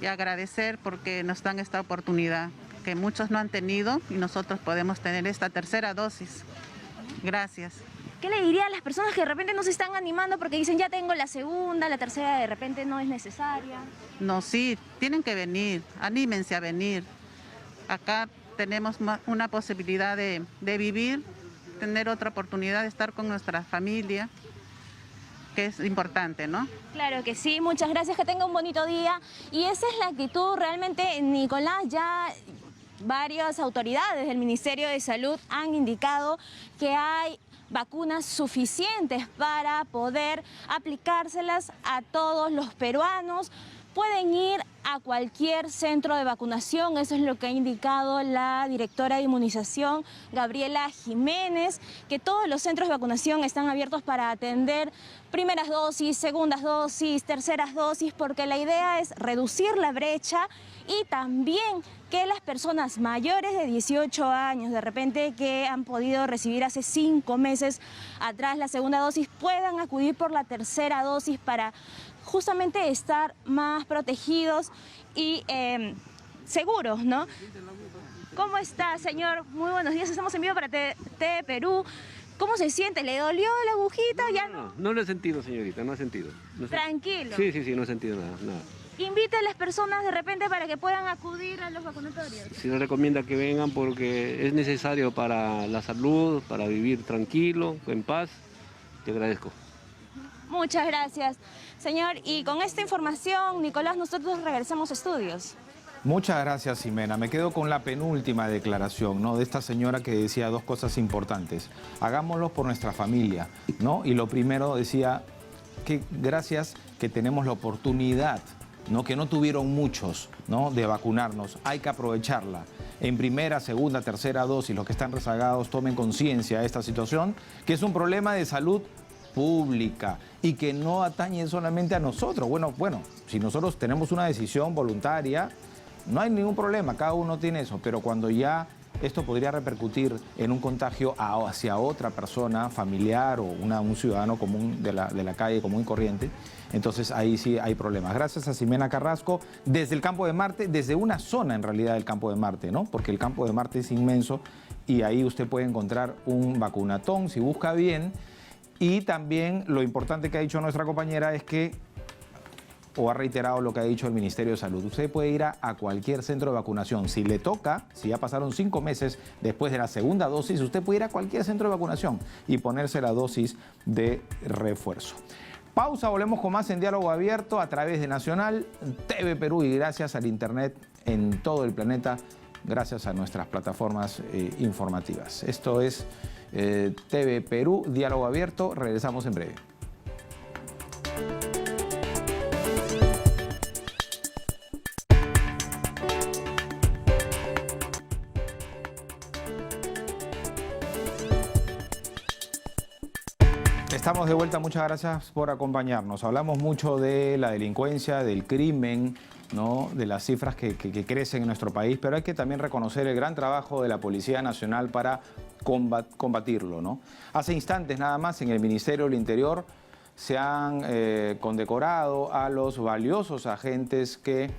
y agradecer porque nos dan esta oportunidad que muchos no han tenido y nosotros podemos tener esta tercera dosis. Gracias. ¿Qué le diría a las personas que de repente no se están animando porque dicen ya tengo la segunda, la tercera de repente no es necesaria? No, sí, tienen que venir, anímense a venir. Acá tenemos una posibilidad de vivir, tener otra oportunidad de estar con nuestra familia, que es importante, ¿no? Claro que sí, muchas gracias, que tenga un bonito día. Y esa es la actitud realmente, Nicolás, ya varias autoridades del Ministerio de Salud han indicado que hay vacunas suficientes para poder aplicárselas a todos los peruanos. Pueden ir a cualquier centro de vacunación. Eso es lo que ha indicado la directora de inmunización, Gabriela Jiménez, que todos los centros de vacunación están abiertos para atender primeras dosis, segundas dosis, terceras dosis, porque la idea es reducir la brecha y también que las personas mayores de 18 años, de repente que han podido recibir hace 5 meses atrás la segunda dosis, puedan acudir por la tercera dosis para justamente estar más protegidos y seguros, ¿no? ¿Cómo está, señor? Muy buenos días, estamos en vivo para TV Perú. ¿Cómo se siente? ¿Le dolió la agujita? No lo he sentido, señorita, no he sentido. Tranquilo. Sí, no he sentido nada. Invite a las personas de repente para que puedan acudir a los vacunatorios. Sí, les recomienda que vengan porque es necesario para la salud, para vivir tranquilo, en paz. Te agradezco. Muchas gracias, señor. Y con esta información, Nicolás, nosotros regresamos a estudios. Muchas gracias, Ximena. Me quedo con la penúltima declaración, ¿no?, de esta señora que decía 2 cosas importantes. Hagámoslo por nuestra familia, ¿no? Y lo primero decía que gracias que tenemos la oportunidad, ¿no?, que no tuvieron muchos, ¿no?, de vacunarnos. Hay que aprovecharla. En primera, segunda, tercera dosis, los que están rezagados tomen conciencia de esta situación, que es un problema de salud pública y que no atañe solamente a nosotros. Bueno, si nosotros tenemos una decisión voluntaria, no hay ningún problema, cada uno tiene eso, pero cuando ya esto podría repercutir en un contagio hacia otra persona, familiar o un ciudadano común de la calle, común y corriente, entonces ahí sí hay problemas. Gracias a Ximena Carrasco, desde el Campo de Marte, desde una zona en realidad del Campo de Marte, ¿no? Porque el Campo de Marte es inmenso y ahí usted puede encontrar un vacunatón si busca bien. Y también lo importante que ha dicho nuestra compañera es que, o ha reiterado lo que ha dicho el Ministerio de Salud, usted puede ir a cualquier centro de vacunación. Si le toca, si ya pasaron 5 meses después de la segunda dosis, usted puede ir a cualquier centro de vacunación y ponerse la dosis de refuerzo. Pausa, volvemos con más en Diálogo Abierto a través de Nacional, TV Perú y gracias al Internet en todo el planeta, gracias a nuestras plataformas informativas. Esto es TV Perú, Diálogo Abierto. Regresamos en breve. Estamos de vuelta, muchas gracias por acompañarnos. Hablamos mucho de la delincuencia, del crimen, ¿no?, de las cifras que crecen en nuestro país, pero hay que también reconocer el gran trabajo de la Policía Nacional para combatirlo, ¿no? Hace instantes nada más en el Ministerio del Interior se han condecorado a los valiosos agentes que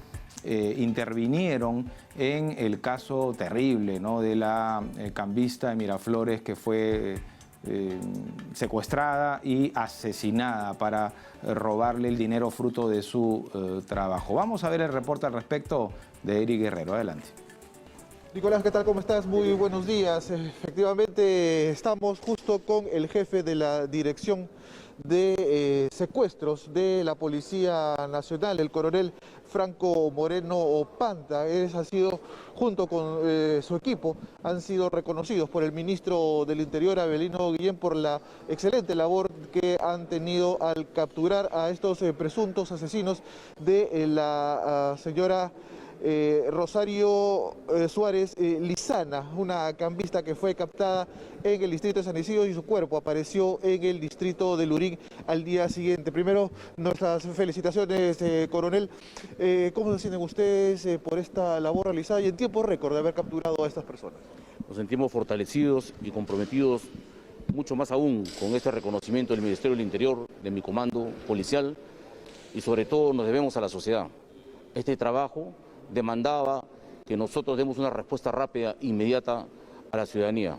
intervinieron en el caso terrible, ¿no?, de la cambista de Miraflores que fue secuestrada y asesinada para robarle el dinero fruto de su trabajo. Vamos a ver el reporte al respecto de Eric Guerrero. Adelante. Nicolás, ¿qué tal? ¿Cómo estás? Muy buenos días. Efectivamente, estamos justo con el jefe de la Dirección de Secuestros de la Policía Nacional, el coronel Franco Moreno Panta. Él ha sido, junto con su equipo, han sido reconocidos por el ministro del Interior, Avelino Guillén, por la excelente labor que han tenido al capturar a estos presuntos asesinos de la señora Rosario Suárez Lizana, una cambista que fue captada en el distrito de San Isidro y su cuerpo apareció en el distrito de Lurín al día siguiente. Primero, nuestras felicitaciones, coronel. ¿Cómo se sienten ustedes por esta labor realizada y en tiempo récord de haber capturado a estas personas? Nos sentimos fortalecidos y comprometidos, mucho más aún con este reconocimiento del Ministerio del Interior, de mi comando policial, y sobre todo nos debemos a la sociedad. Este trabajo demandaba que nosotros demos una respuesta rápida, inmediata a la ciudadanía,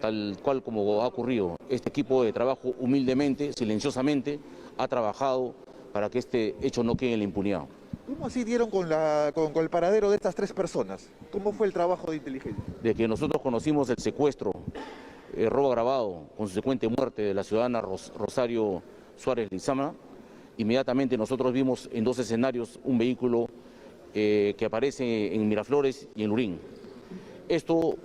tal cual como ha ocurrido. Este equipo de trabajo humildemente, silenciosamente, ha trabajado para que este hecho no quede en la impunidad. ¿Cómo así dieron con el paradero de estas 3 personas? ¿Cómo fue el trabajo de inteligencia? De que nosotros conocimos el secuestro, robo agravado, consecuente muerte de la ciudadana Rosario Suárez Lizana, inmediatamente nosotros vimos en 2 escenarios un vehículo que aparece en Miraflores y en Lurín. Esto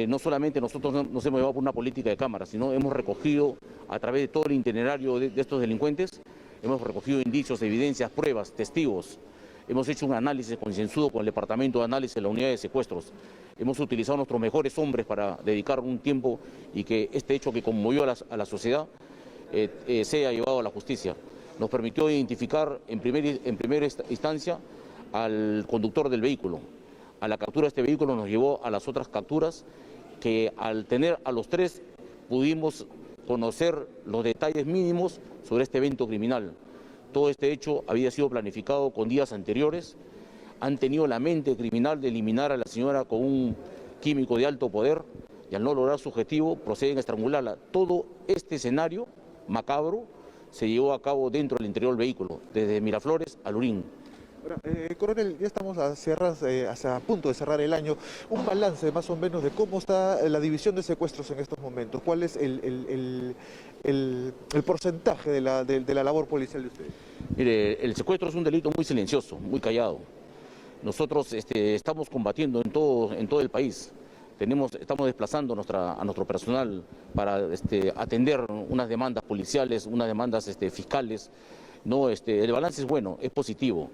no solamente nosotros nos hemos llevado por una política de cámara, sino hemos recogido a través de todo el itinerario de estos delincuentes, hemos recogido indicios, evidencias, pruebas, testigos, Hemos hecho un análisis concienzudo con el Departamento de Análisis de la Unidad de Secuestros. Hemos utilizado a nuestros mejores hombres para dedicar un tiempo y que este hecho que conmovió a la sociedad sea llevado a la justicia. Nos permitió identificar en primera instancia al conductor del vehículo. A la captura de este vehículo nos llevó a las otras capturas que al tener a los tres pudimos conocer los detalles mínimos sobre este evento criminal. Todo este hecho había sido planificado con días anteriores. Han tenido la mente criminal de eliminar a la señora con un químico de alto poder y al no lograr su objetivo proceden a estrangularla. Todo este escenario macabro se llevó a cabo dentro del interior del vehículo, desde Miraflores a Lurín. Ahora, coronel, ya estamos a punto de cerrar el año. Un balance más o menos de cómo está la división de secuestros en estos momentos. ¿Cuál es el porcentaje de la labor policial de ustedes? Mire, el secuestro es un delito muy silencioso, muy callado. Nosotros estamos combatiendo en todo el país. Estamos desplazando a nuestro personal para atender unas demandas policiales, unas demandas fiscales. No, el balance es bueno, es positivo.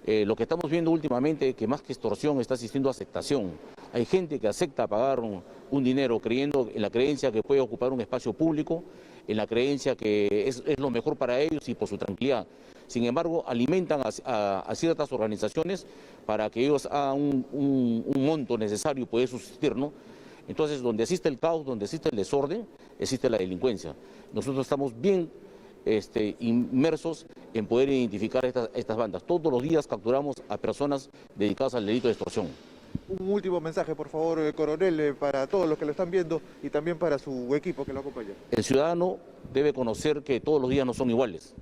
Lo que estamos viendo últimamente es que más que extorsión está existiendo aceptación. Hay gente que acepta pagar un dinero creyendo en la creencia que puede ocupar un espacio público, en la creencia que es lo mejor para ellos y por su tranquilidad. Sin embargo, alimentan a ciertas organizaciones para que ellos hagan un monto necesario y poder subsistir, ¿no? Entonces, donde existe el caos, donde existe el desorden, existe la delincuencia. Nosotros estamos bien inmersos en poder identificar estas bandas. Todos los días capturamos a personas dedicadas al delito de extorsión. Un último mensaje, por favor, coronel, para todos los que lo están viendo y también para su equipo que lo acompaña. El ciudadano debe conocer que todos los días no son iguales.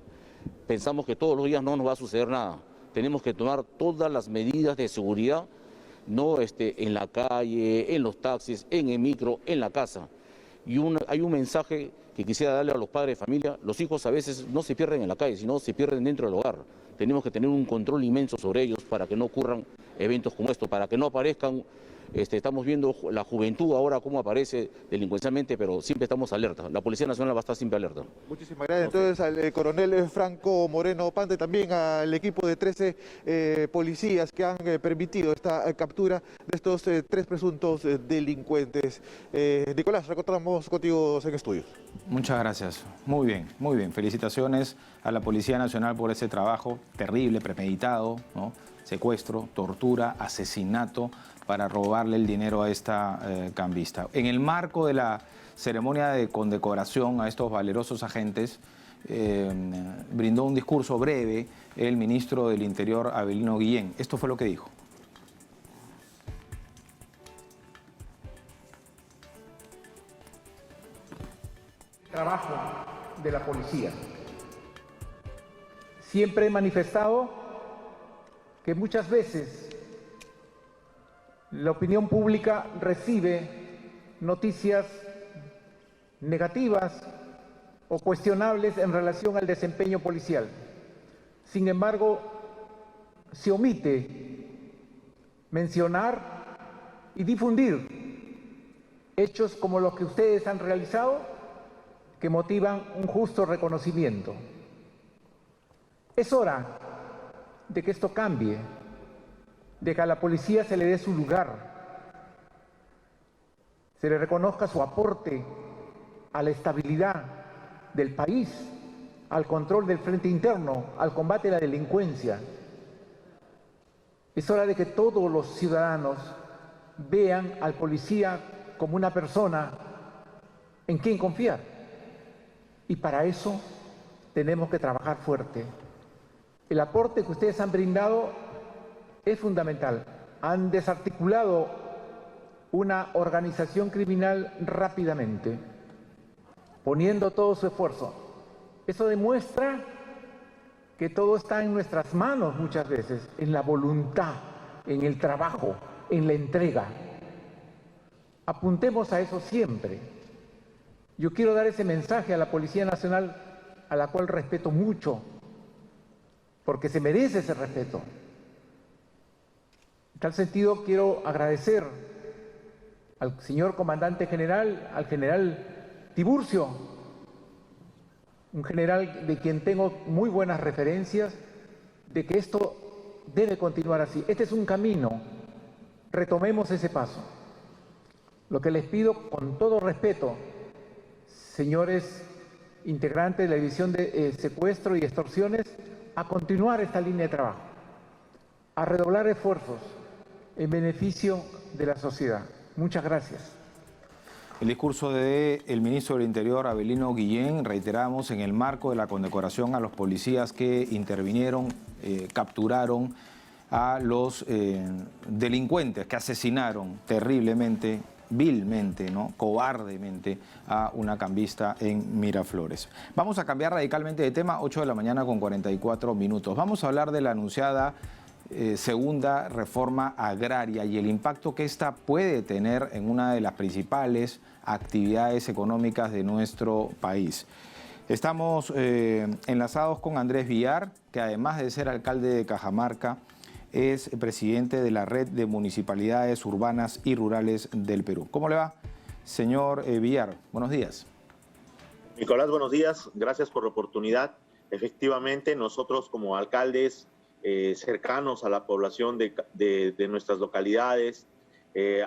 Pensamos que todos los días no nos va a suceder nada. Tenemos que tomar todas las medidas de seguridad, no en la calle, en los taxis, en el micro, en la casa. Y hay un mensaje que quisiera darle a los padres de familia. Los hijos a veces no se pierden en la calle, sino se pierden dentro del hogar. Tenemos que tener un control inmenso sobre ellos para que no ocurran eventos como estos, para que no aparezcan. Estamos viendo la juventud ahora cómo aparece delincuencialmente, pero siempre estamos alerta. La Policía Nacional va a estar siempre alerta. Muchísimas gracias. Entonces al coronel Franco Moreno Pante, también al equipo de 13 policías que han permitido esta captura de estos 3 presuntos delincuentes. Nicolás, recortamos contigo en estudios. Muchas gracias. Muy bien, muy bien. Felicitaciones a la Policía Nacional por ese trabajo terrible, premeditado, ¿no? Secuestro, tortura, asesinato para robarle el dinero a esta cambista. En el marco de la ceremonia de condecoración a estos valerosos agentes, brindó un discurso breve el ministro del Interior, Avelino Guillén. Esto fue lo que dijo. Trabajo de la policía. Siempre he manifestado que muchas veces la opinión pública recibe noticias negativas o cuestionables en relación al desempeño policial. Sin embargo, se omite mencionar y difundir hechos como los que ustedes han realizado, que motivan un justo reconocimiento. Es hora de que esto cambie, de que a la policía se le dé su lugar, se le reconozca su aporte a la estabilidad del país, al control del frente interno, al combate a la delincuencia. Es hora de que todos los ciudadanos vean al policía como una persona en quien confiar. Y para eso tenemos que trabajar fuerte. El aporte que ustedes han brindado es fundamental. Han desarticulado una organización criminal rápidamente, poniendo todo su esfuerzo. Eso demuestra que todo está en nuestras manos muchas veces, en la voluntad, en el trabajo, en la entrega. Apuntemos a eso siempre. Yo quiero dar ese mensaje a la Policía Nacional, a la cual respeto mucho, porque se merece ese respeto. En tal sentido, quiero agradecer al señor comandante general, al general Tiburcio, un general de quien tengo muy buenas referencias, de que esto debe continuar así. Este es un camino, retomemos ese paso. Lo que les pido con todo respeto, señores integrantes de la División de Secuestro y Extorsiones, a continuar esta línea de trabajo, a redoblar esfuerzos en beneficio de la sociedad. Muchas gracias. El discurso del ministro del Interior, Avelino Guillén, reiteramos, en el marco de la condecoración a los policías que intervinieron, capturaron a los delincuentes que asesinaron terriblemente, vilmente, ¿no?, cobardemente a una cambista en Miraflores. Vamos a cambiar radicalmente de tema, 8 de la mañana con 44 minutos. Vamos a hablar de la anunciada segunda reforma agraria y el impacto que esta puede tener en una de las principales actividades económicas de nuestro país. Estamos enlazados con Andrés Villar, que además de ser alcalde de Cajamarca, es presidente de la Red de Municipalidades Urbanas y Rurales del Perú. ¿Cómo le va, señor Villar? Buenos días. Nicolás, buenos días. Gracias por la oportunidad. Efectivamente, nosotros como alcaldes cercanos a la población de nuestras localidades,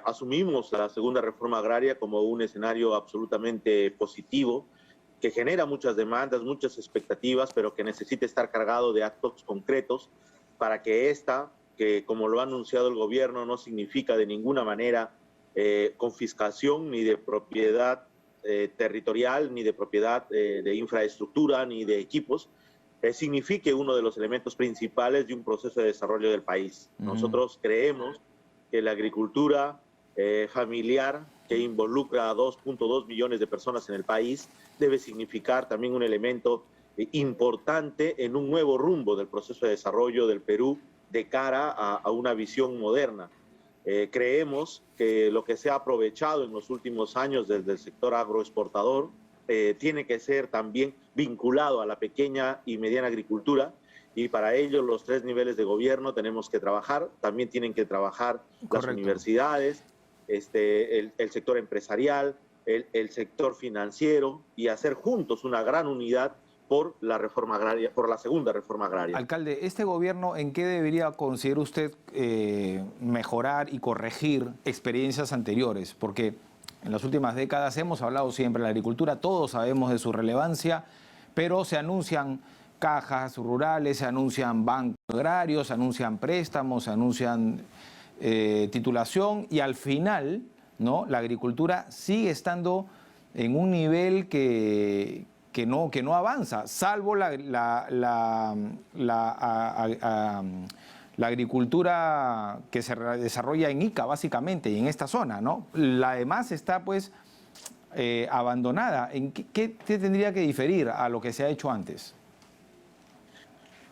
asumimos la segunda reforma agraria como un escenario absolutamente positivo, que genera muchas demandas, muchas expectativas, pero que necesita estar cargado de actos concretos para que esta, que como lo ha anunciado el gobierno, no significa de ninguna manera confiscación ni de propiedad territorial, ni de propiedad de infraestructura, ni de equipos, signifique uno de los elementos principales de un proceso de desarrollo del país. Nosotros creemos que la agricultura familiar, que involucra a 2.2 millones de personas en el país, debe significar también un elemento importante en un nuevo rumbo del proceso de desarrollo del Perú de cara a una visión moderna. Creemos que lo que se ha aprovechado en los últimos años desde el sector agroexportador tiene que ser también vinculado a la pequeña y mediana agricultura, y para ello los tres niveles de gobierno tenemos que trabajar. También tienen que trabajar las universidades, el sector empresarial, el sector financiero, y hacer juntos una gran unidad por la reforma agraria, por la segunda reforma agraria. Alcalde, ¿este gobierno en qué debería considerar usted mejorar y corregir experiencias anteriores? Porque en las últimas décadas hemos hablado siempre de la agricultura, todos sabemos de su relevancia, pero se anuncian cajas rurales, se anuncian bancos agrarios, se anuncian préstamos, se anuncian titulación, y al final, ¿no?, la agricultura sigue estando en un nivel que no avanza, salvo la agricultura que se desarrolla en Ica, básicamente, y en esta zona, ¿no? La demás está, pues, abandonada. ¿En qué tendría que diferir a lo que se ha hecho antes?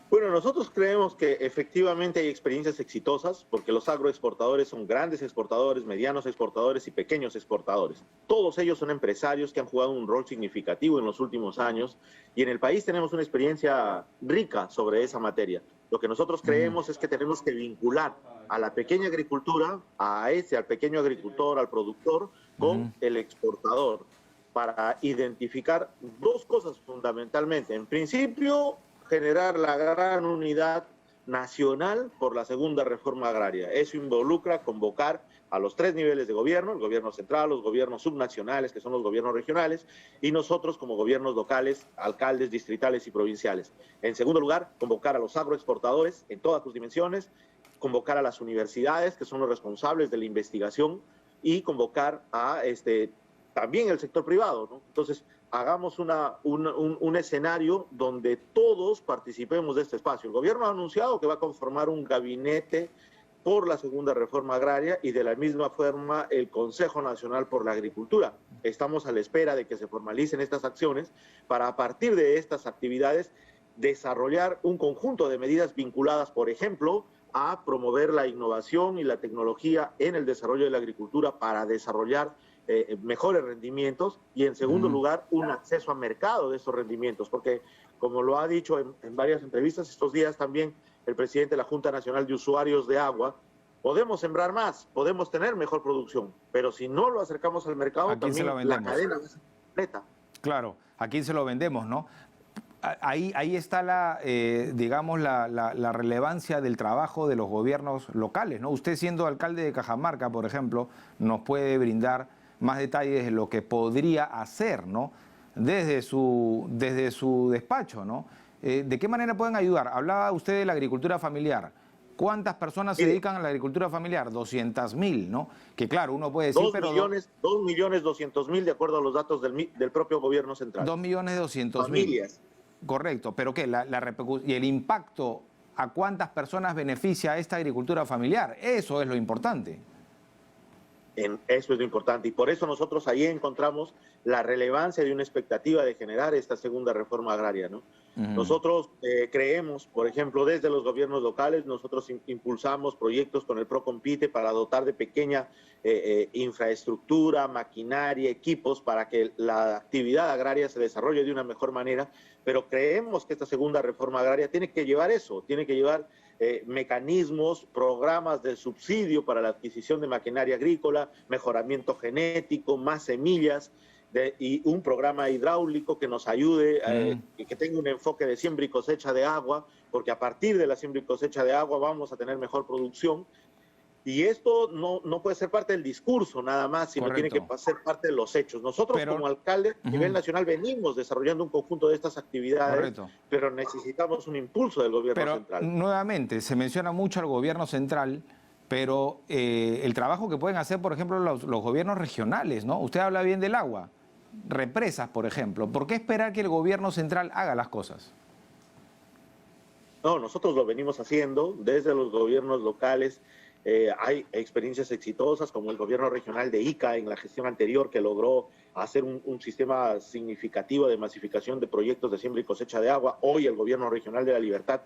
Bueno, nosotros creemos que efectivamente hay experiencias exitosas, porque los agroexportadores son grandes exportadores, medianos exportadores y pequeños exportadores. Todos ellos son empresarios que han jugado un rol significativo en los últimos años, y en el país tenemos una experiencia rica sobre esa materia. Lo que nosotros creemos es que tenemos que vincular a la pequeña agricultura, al pequeño agricultor, al productor, con el exportador, para identificar dos cosas fundamentalmente. En principio, generar la gran unidad nacional por la segunda reforma agraria. Eso involucra convocar a los tres niveles de gobierno, el gobierno central, los gobiernos subnacionales, que son los gobiernos regionales, y nosotros como gobiernos locales, alcaldes, distritales y provinciales. En segundo lugar, convocar a los agroexportadores en todas sus dimensiones, convocar a las universidades, que son los responsables de la investigación, y convocar a también el sector privado, ¿no? Entonces, hagamos un escenario donde todos participemos de este espacio. El gobierno ha anunciado que va a conformar un gabinete por la segunda reforma agraria, y de la misma forma el Consejo Nacional por la Agricultura. Estamos a la espera de que se formalicen estas acciones para, a partir de estas actividades, desarrollar un conjunto de medidas vinculadas, por ejemplo, a promover la innovación y la tecnología en el desarrollo de la agricultura para desarrollar mejores rendimientos, y en segundo lugar un acceso a mercado de esos rendimientos, porque como lo ha dicho en varias entrevistas estos días también el presidente de la Junta Nacional de Usuarios de Agua, podemos sembrar más, podemos tener mejor producción, pero si no lo acercamos al mercado, también la cadena va a ser completa. Claro, ¿a quién se lo vendemos, no? ahí está digamos, la relevancia del trabajo de los gobiernos locales, ¿no? Usted, siendo alcalde de Cajamarca, por ejemplo, nos puede brindar más detalles de lo que podría hacer, ¿no? Desde su despacho, ¿no? ¿De qué manera pueden ayudar? Hablaba usted de la agricultura familiar. ¿Cuántas personas se dedican a la agricultura familiar? 200.000, ¿no? Que claro, uno puede decir, 2.200.000 de acuerdo a los datos del propio gobierno central. 2.200.000. Familias. Correcto, pero ¿qué? Y el impacto, ¿a cuántas personas beneficia esta agricultura familiar? Eso es lo importante. Eso es lo importante, y por eso nosotros ahí encontramos la relevancia de una expectativa de generar esta segunda reforma agraria, ¿no? Nosotros creemos, por ejemplo, desde los gobiernos locales, nosotros impulsamos proyectos con el ProCompite para dotar de pequeña infraestructura, maquinaria, equipos para que la actividad agraria se desarrolle de una mejor manera, pero creemos que esta segunda reforma agraria tiene que llevar eso, tiene que llevar mecanismos, programas de subsidio para la adquisición de maquinaria agrícola, mejoramiento genético, más semillas, y un programa hidráulico que nos ayude, que tenga un enfoque de siembra y cosecha de agua, porque a partir de la siembra y cosecha de agua vamos a tener mejor producción. Y esto no puede ser parte del discurso nada más, sino tiene que ser parte de los hechos. Nosotros como alcalde a nivel nacional venimos desarrollando un conjunto de estas actividades, pero necesitamos un impulso del gobierno central. Nuevamente, se menciona mucho al gobierno central, pero el trabajo que pueden hacer, por ejemplo, los gobiernos regionales, ¿no? Usted habla bien del agua, represas, por ejemplo. ¿Por qué esperar que el gobierno central haga las cosas? No, nosotros lo venimos haciendo desde los gobiernos locales. Hay experiencias exitosas como el gobierno regional de Ica en la gestión anterior, que logró hacer un sistema significativo de masificación de proyectos de siembra y cosecha de agua. Hoy el gobierno regional de La Libertad.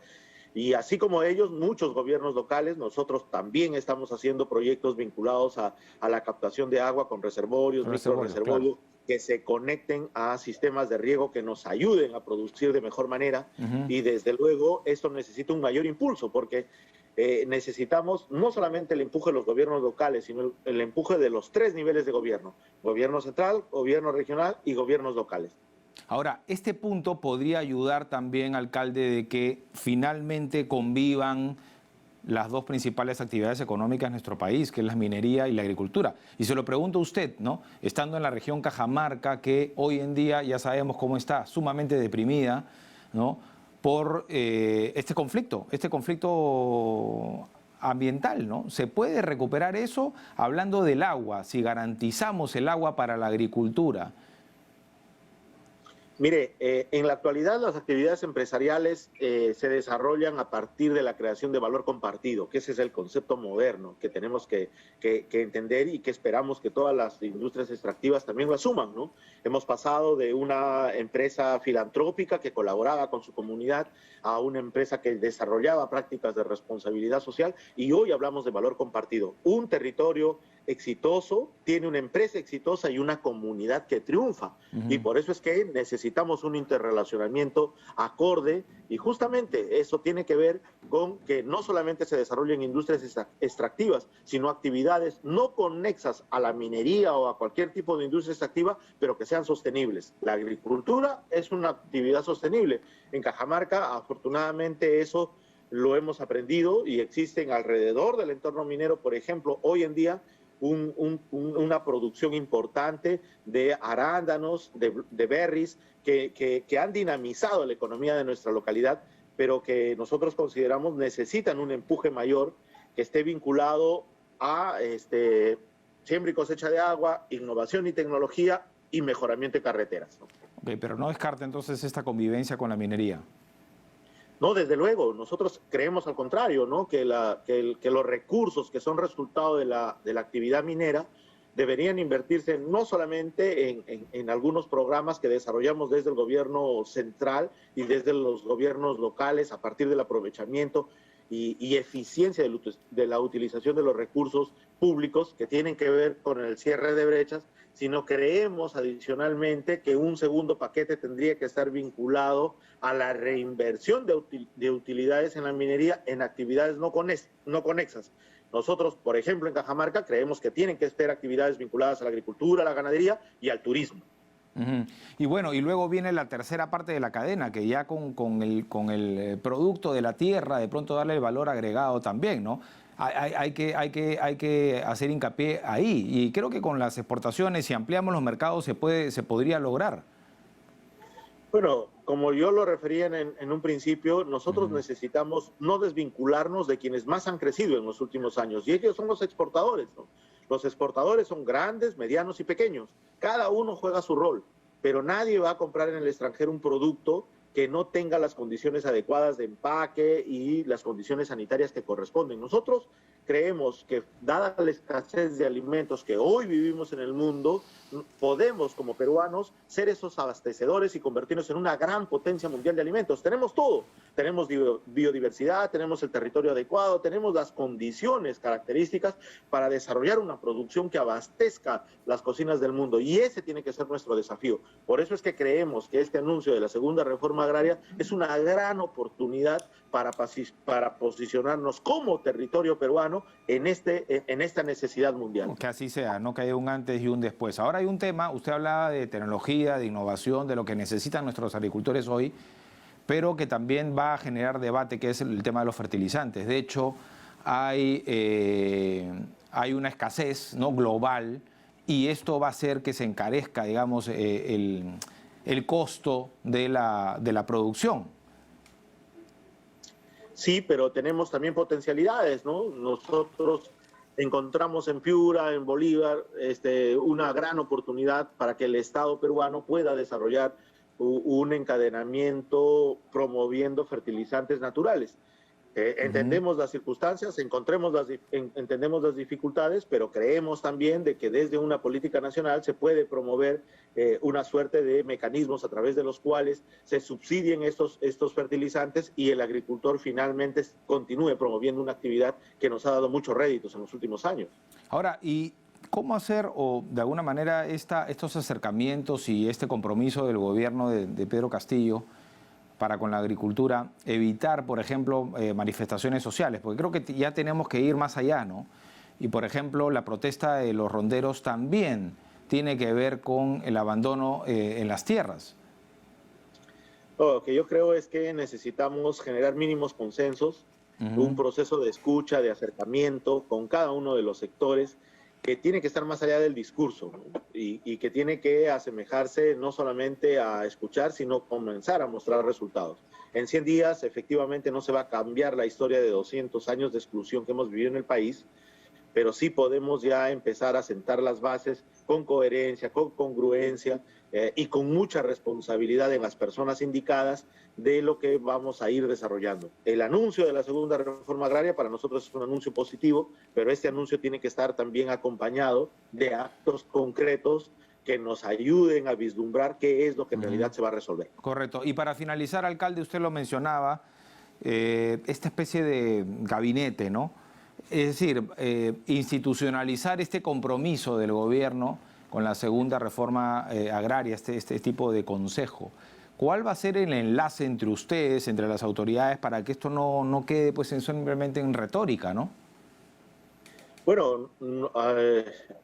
Y así como ellos, muchos gobiernos locales, nosotros también estamos haciendo proyectos vinculados a la captación de agua con reservorios, microreservorios, que se conecten a sistemas de riego que nos ayuden a producir de mejor manera. Y desde luego esto necesita un mayor impulso, porque necesitamos no solamente el empuje de los gobiernos locales, sino el empuje de los tres niveles de gobierno: gobierno central, gobierno regional y gobiernos locales. Ahora, este punto podría ayudar también, alcalde, de que finalmente convivan las dos principales actividades económicas en nuestro país, que es la minería y la agricultura. Y se lo pregunto a usted, ¿no? Estando en la región Cajamarca, que hoy en día ya sabemos cómo está, sumamente deprimida, ¿no?, por este conflicto ambiental, ¿no? ¿Se puede recuperar eso? Hablando del agua, si garantizamos el agua para la agricultura. Mire, en la actualidad las actividades empresariales se desarrollan a partir de la creación de valor compartido, que ese es el concepto moderno que tenemos que entender y que esperamos que todas las industrias extractivas también lo asuman, ¿no? Hemos pasado de una empresa filantrópica que colaboraba con su comunidad a una empresa que desarrollaba prácticas de responsabilidad social, y hoy hablamos de valor compartido. Un territorio exitoso tiene una empresa exitosa y una comunidad que triunfa. Y por eso es que necesitamos un interrelacionamiento acorde, y justamente eso tiene que ver con que no solamente se desarrollen industrias extractivas, sino actividades no conexas a la minería o a cualquier tipo de industria extractiva, pero que sean sostenibles. La agricultura es una actividad sostenible. En Cajamarca, afortunadamente, eso lo hemos aprendido, y existen alrededor del entorno minero, por ejemplo, hoy en día, una producción importante de arándanos, de berries, que han dinamizado la economía de nuestra localidad, pero que nosotros consideramos necesitan un empuje mayor, que esté vinculado a siembra y cosecha de agua, innovación y tecnología y mejoramiento de carreteras, ¿no? Ok, pero no descarta entonces esta convivencia con la minería. No, desde luego, nosotros creemos al contrario, ¿no? Que los recursos que son resultado de la actividad minera deberían invertirse no solamente en algunos programas que desarrollamos desde el gobierno central y desde los gobiernos locales a partir del aprovechamiento y eficiencia de la utilización de los recursos públicos, que tienen que ver con el cierre de brechas, sino creemos adicionalmente que un segundo paquete tendría que estar vinculado a la reinversión de utilidades en la minería en actividades no conexas. Nosotros, por ejemplo, en Cajamarca creemos que tienen que ser actividades vinculadas a la agricultura, a la ganadería y al turismo. Ujú. Y bueno, y luego viene la tercera parte de la cadena, que ya con el producto de la tierra, de pronto darle el valor agregado también, ¿no? Hay que hacer hincapié ahí. Y creo que con las exportaciones, si ampliamos los mercados, se podría lograr. Bueno, como yo lo refería en un principio, nosotros necesitamos no desvincularnos de quienes más han crecido en los últimos años, y ellos son los exportadores, ¿no? Los exportadores son grandes, medianos y pequeños. Cada uno juega su rol, pero nadie va a comprar en el extranjero un producto que no tenga las condiciones adecuadas de empaque y las condiciones sanitarias que corresponden. Nosotros creemos que, dada la escasez de alimentos que hoy vivimos en el mundo, podemos, como peruanos, ser esos abastecedores y convertirnos en una gran potencia mundial de alimentos. Tenemos todo. Tenemos biodiversidad, tenemos el territorio adecuado, tenemos las condiciones características para desarrollar una producción que abastezca las cocinas del mundo. Y ese tiene que ser nuestro desafío. Por eso es que creemos que este anuncio de la segunda reforma agraria es una gran oportunidad para posicionarnos como territorio peruano en esta necesidad mundial. Que así sea, no que haya un antes y un después. Ahora hay un tema, usted hablaba de tecnología, de innovación, de lo que necesitan nuestros agricultores hoy, pero que también va a generar debate, que es el tema de los fertilizantes. De hecho, hay una escasez, ¿no?, global, y esto va a hacer que se encarezca, digamos, el costo de la producción. Sí, pero tenemos también potencialidades, ¿no? Nosotros encontramos en Piura, en Bolívar, una gran oportunidad para que el Estado peruano pueda desarrollar un encadenamiento promoviendo fertilizantes naturales. Entendemos las circunstancias, entendemos las dificultades, pero creemos también de que desde una política nacional se puede promover una suerte de mecanismos a través de los cuales se subsidien estos fertilizantes y el agricultor finalmente continúe promoviendo una actividad que nos ha dado muchos réditos en los últimos años. Ahora, ¿y cómo hacer, o de alguna manera, estos acercamientos y este compromiso del gobierno de Pedro Castillo para con la agricultura, evitar, por ejemplo, manifestaciones sociales? Porque creo que ya tenemos que ir más allá, ¿no? Y, por ejemplo, la protesta de los ronderos también tiene que ver con el abandono en las tierras. Lo que yo creo es que necesitamos generar mínimos consensos, un proceso de escucha, de acercamiento con cada uno de los sectores, que tiene que estar más allá del discurso, ¿no? y que tiene que asemejarse no solamente a escuchar, sino comenzar a mostrar resultados. En 100 días, efectivamente, no se va a cambiar la historia de 200 años de exclusión que hemos vivido en el país, pero sí podemos ya empezar a sentar las bases con coherencia, con congruencia y con mucha responsabilidad en las personas indicadas de lo que vamos a ir desarrollando. El anuncio de la segunda reforma agraria para nosotros es un anuncio positivo, pero este anuncio tiene que estar también acompañado de actos concretos que nos ayuden a vislumbrar qué es lo que en realidad se va a resolver. Correcto. Y para finalizar, alcalde, usted lo mencionaba, esta especie de gabinete, ¿no? Es decir, institucionalizar este compromiso del gobierno con la segunda reforma agraria, este tipo de consejo. ¿Cuál va a ser el enlace entre ustedes, entre las autoridades, para que esto no quede pues simplemente en retórica, ¿no? Bueno,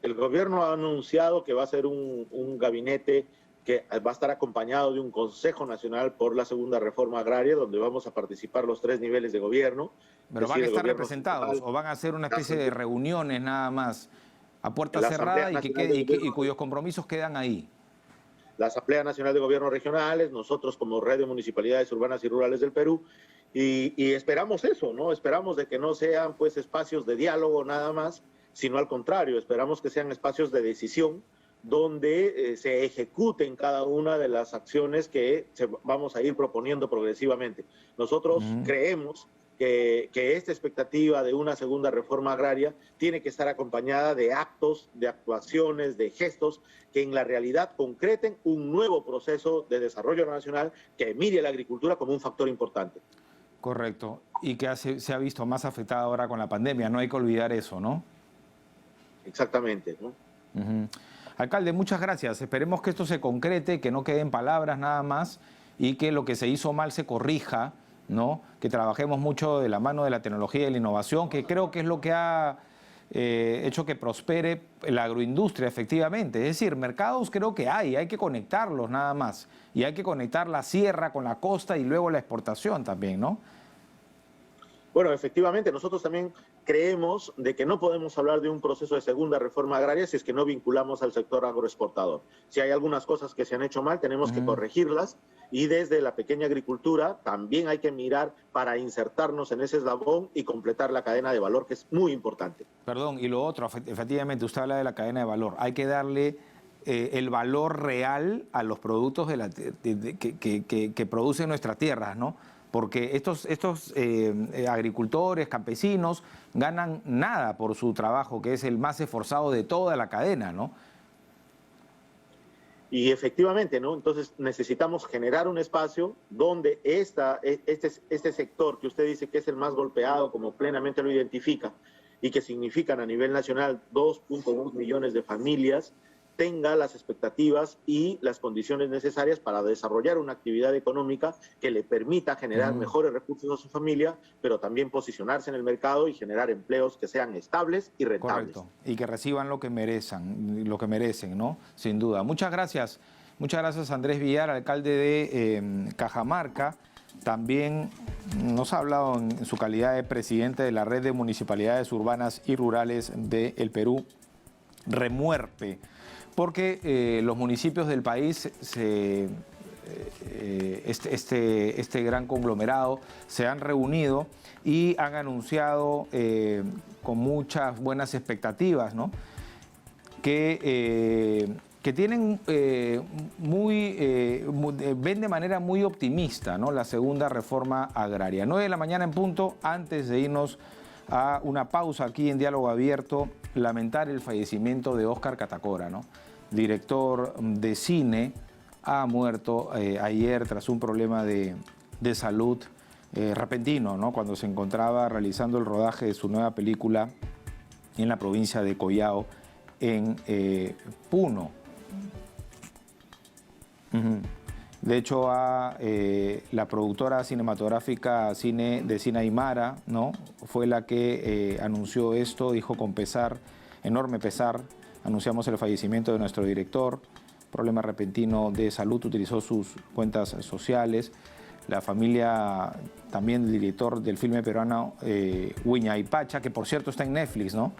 el gobierno ha anunciado que va a ser un gabinete que va a estar acompañado de un Consejo Nacional por la segunda reforma agraria, donde vamos a participar los 3 niveles de gobierno. ¿Pero van a estar representados o van a hacer una especie de reuniones nada más a puerta cerrada y cuyos compromisos quedan ahí? La Asamblea Nacional de Gobiernos Regionales, nosotros como Red de Municipalidades Urbanas y Rurales del Perú, y esperamos eso, ¿no? Esperamos de que no sean pues espacios de diálogo nada más, sino al contrario, esperamos que sean espacios de decisión donde se ejecuten cada una de las acciones que vamos a ir proponiendo progresivamente. Nosotros creemos que esta expectativa de una segunda reforma agraria tiene que estar acompañada de actos, de actuaciones, de gestos que en la realidad concreten un nuevo proceso de desarrollo nacional que mire a la agricultura como un factor importante. Correcto. Y que se ha visto más afectada ahora con la pandemia. No hay que olvidar eso, ¿no? Exactamente, ¿no? Alcalde, muchas gracias. Esperemos que esto se concrete, que no queden palabras nada más y que lo que se hizo mal se corrija, ¿no? Que trabajemos mucho de la mano de la tecnología y la innovación, que creo que es lo que ha hecho que prospere la agroindustria efectivamente. Es decir, mercados creo que hay que conectarlos nada más. Y hay que conectar la sierra con la costa y luego la exportación también, ¿no? Bueno, efectivamente, nosotros también creemos de que no podemos hablar de un proceso de segunda reforma agraria si es que no vinculamos al sector agroexportador. Si hay algunas cosas que se han hecho mal, tenemos que corregirlas, y desde la pequeña agricultura también hay que mirar para insertarnos en ese eslabón y completar la cadena de valor, que es muy importante. Perdón, y lo otro, efectivamente, usted habla de la cadena de valor. Hay que darle el valor real a los productos que producen nuestras tierras, ¿no? Porque estos agricultores, campesinos, ganan nada por su trabajo, que es el más esforzado de toda la cadena, ¿no? Y efectivamente, ¿no? Entonces necesitamos generar un espacio donde este sector que usted dice que es el más golpeado, como plenamente lo identifica, y que significan a nivel nacional 2.2 millones de familias, tenga las expectativas y las condiciones necesarias para desarrollar una actividad económica que le permita generar mejores recursos a su familia, pero también posicionarse en el mercado y generar empleos que sean estables y rentables. Correcto, y que reciban lo que merecen, ¿no? Sin duda. Muchas gracias Andrés Villar, alcalde de Cajamarca. También nos ha hablado en su calidad de presidente de la Red de Municipalidades Urbanas y Rurales del Perú, Remuerpe, porque los municipios del país, este gran conglomerado, se han reunido y han anunciado con muchas buenas expectativas, ¿no? que tienen ven de manera muy optimista, ¿no?, la segunda reforma agraria. 9 de la mañana en punto. Antes de irnos a una pausa aquí en Diálogo Abierto, lamentar el fallecimiento de Óscar Catacora, ¿no?, director de cine. Ha muerto ayer tras un problema de salud repentino, ¿no?, cuando se encontraba realizando el rodaje de su nueva película en la provincia de Collao, en Puno. De hecho, la productora cinematográfica de Cine Aymara, ¿no?, fue la que anunció esto. Dijo: con pesar, enorme pesar, anunciamos el fallecimiento de nuestro director, problema repentino de salud. Utilizó sus cuentas sociales. La familia también del director del filme peruano Huayna-Pacha, que por cierto está en Netflix, ¿no?,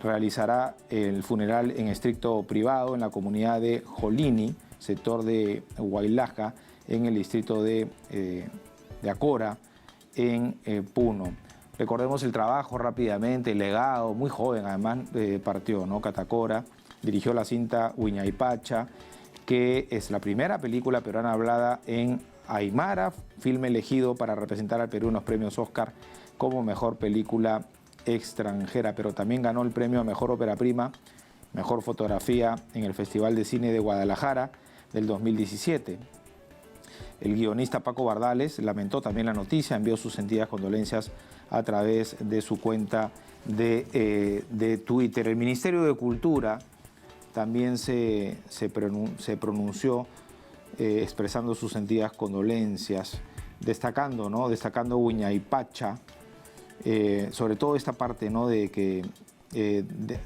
realizará el funeral en estricto privado en la comunidad de Jolini, sector de Huaylaja, en el distrito de Acora, en Puno. Recordemos el trabajo rápidamente, el legado, muy joven además partió, ¿no?, Catacora. Dirigió la cinta Huayna-Pacha, que es la primera película peruana hablada en Aymara, filme elegido para representar al Perú en los premios Oscar como mejor película extranjera, pero también ganó el premio a mejor ópera prima, mejor fotografía en el Festival de Cine de Guadalajara del 2017. El guionista Paco Bardales lamentó también la noticia, envió sus sentidas condolencias a través de su cuenta de Twitter. El Ministerio de Cultura también se pronunció expresando sus sentidas condolencias, destacando Huayna-Pacha, sobre todo esta parte, ¿no?, de que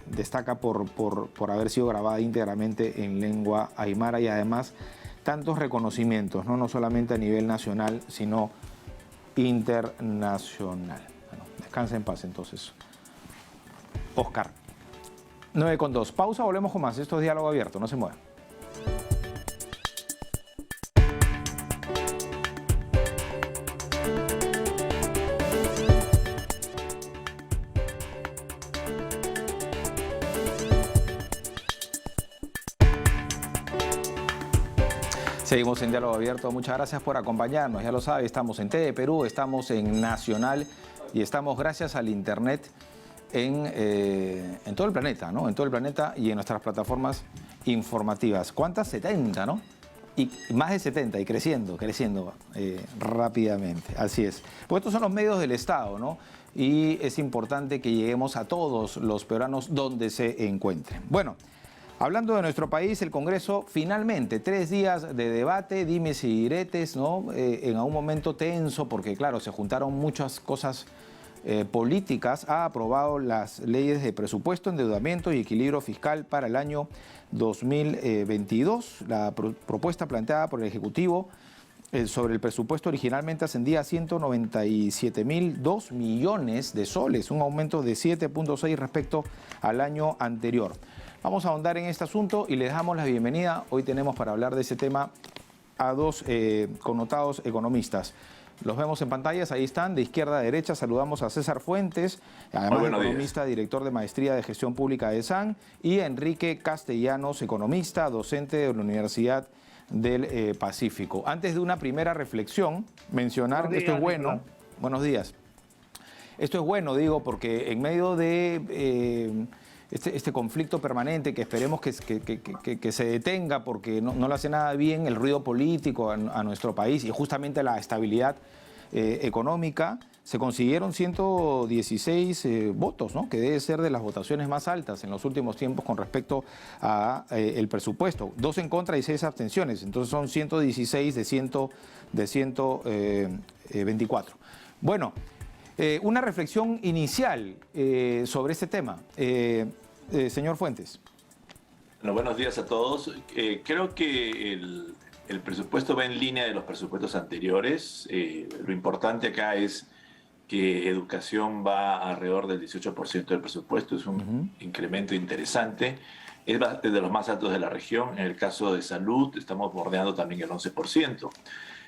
destaca por haber sido grabada íntegramente en lengua aymara, y además tantos reconocimientos, no solamente a nivel nacional, sino internacional. Bueno, descansa en paz entonces, Óscar. 9:02. Pausa, volvemos con más. Esto es Diálogo Abierto, no se muevan. Seguimos en Diálogo Abierto. Muchas gracias por acompañarnos. Ya lo sabe, estamos en TV Perú, estamos en Nacional y estamos gracias al Internet en todo el planeta, ¿no? En todo el planeta y en nuestras plataformas informativas. ¿Cuántas? 70, ¿no? Y más de 70 y creciendo rápidamente. Así es. Pues estos son los medios del Estado, ¿no? Y es importante que lleguemos a todos los peruanos donde se encuentren. Bueno, hablando de nuestro país, el Congreso finalmente, 3 días de debate, dimes y diretes, ¿no? En un momento tenso, porque claro, se juntaron muchas cosas políticas, ha aprobado las leyes de presupuesto, endeudamiento y equilibrio fiscal para el año 2022. La propuesta planteada por el Ejecutivo sobre el presupuesto originalmente ascendía a 197.002 millones de soles, un aumento de 7.6 respecto al año anterior. Vamos a ahondar en este asunto y le damos la bienvenida. Hoy tenemos para hablar de ese tema a dos connotados economistas. Los vemos en pantallas, ahí están, de izquierda a derecha. Saludamos a César Fuentes, además economista, director de Maestría de Gestión Pública de SAN, y a Enrique Castellanos, economista, docente de la Universidad del Pacífico. Antes de una primera reflexión, mencionar que esto es bueno. Buenos días. Esto es bueno, digo, porque en medio de este conflicto permanente que esperemos que se detenga porque no le hace nada bien el ruido político a nuestro país y justamente la estabilidad económica, se consiguieron 116 votos, ¿no? Que debe ser de las votaciones más altas en los últimos tiempos con respecto a el presupuesto. 2 en contra y 6 abstenciones, entonces son 116 de 124. Bueno, una reflexión inicial sobre este tema. Señor Fuentes. Bueno, buenos días a todos. Creo que el presupuesto va en línea de los presupuestos anteriores. Lo importante acá es que educación va alrededor del 18% del presupuesto. Es un incremento interesante. Es de los más altos de la región. En el caso de salud estamos bordeando también el 11%.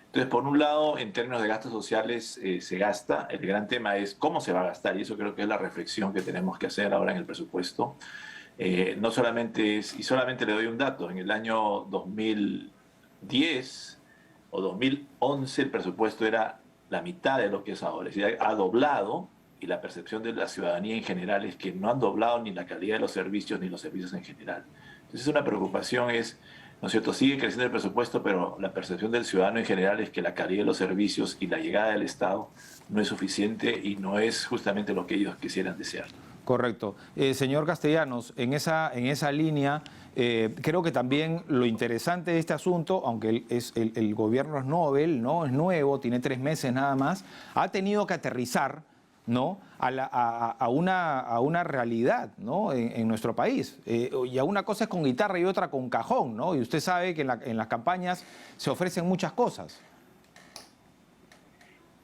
Entonces, por un lado, en términos de gastos sociales se gasta. El gran tema es cómo se va a gastar, y eso creo que es la reflexión que tenemos que hacer ahora en el presupuesto. No solamente es, y solamente le doy un dato, en el año 2010 o 2011 el presupuesto era la mitad de lo que es ahora. Es decir, ha doblado, y la percepción de la ciudadanía en general es que no han doblado ni la calidad de los servicios ni los servicios en general. Entonces, una preocupación es, ¿no es cierto? Sigue creciendo el presupuesto, pero la percepción del ciudadano en general es que la calidad de los servicios y la llegada del Estado no es suficiente y no es justamente lo que ellos quisieran desear. Correcto. Señor Castellanos, en esa línea, creo que también lo interesante de este asunto, aunque el gobierno es novel, ¿no? Es nuevo, tiene 3 meses nada más, ha tenido que aterrizar, ¿no? a una realidad, ¿no? en nuestro país. Y a una cosa es con guitarra y otra con cajón, ¿no? Y usted sabe que en las campañas se ofrecen muchas cosas.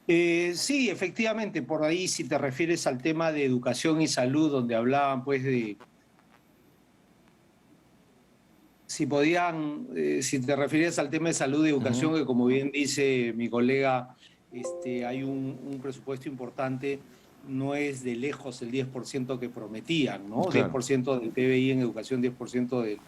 Sí, efectivamente, por ahí si te refieres al tema de educación y salud, donde hablaban pues de... Si te refieres al tema de salud y educación, que como bien dice mi colega, hay un presupuesto importante, no es de lejos el 10% que prometían, ¿no? Claro. 10% del PBI en educación, 10%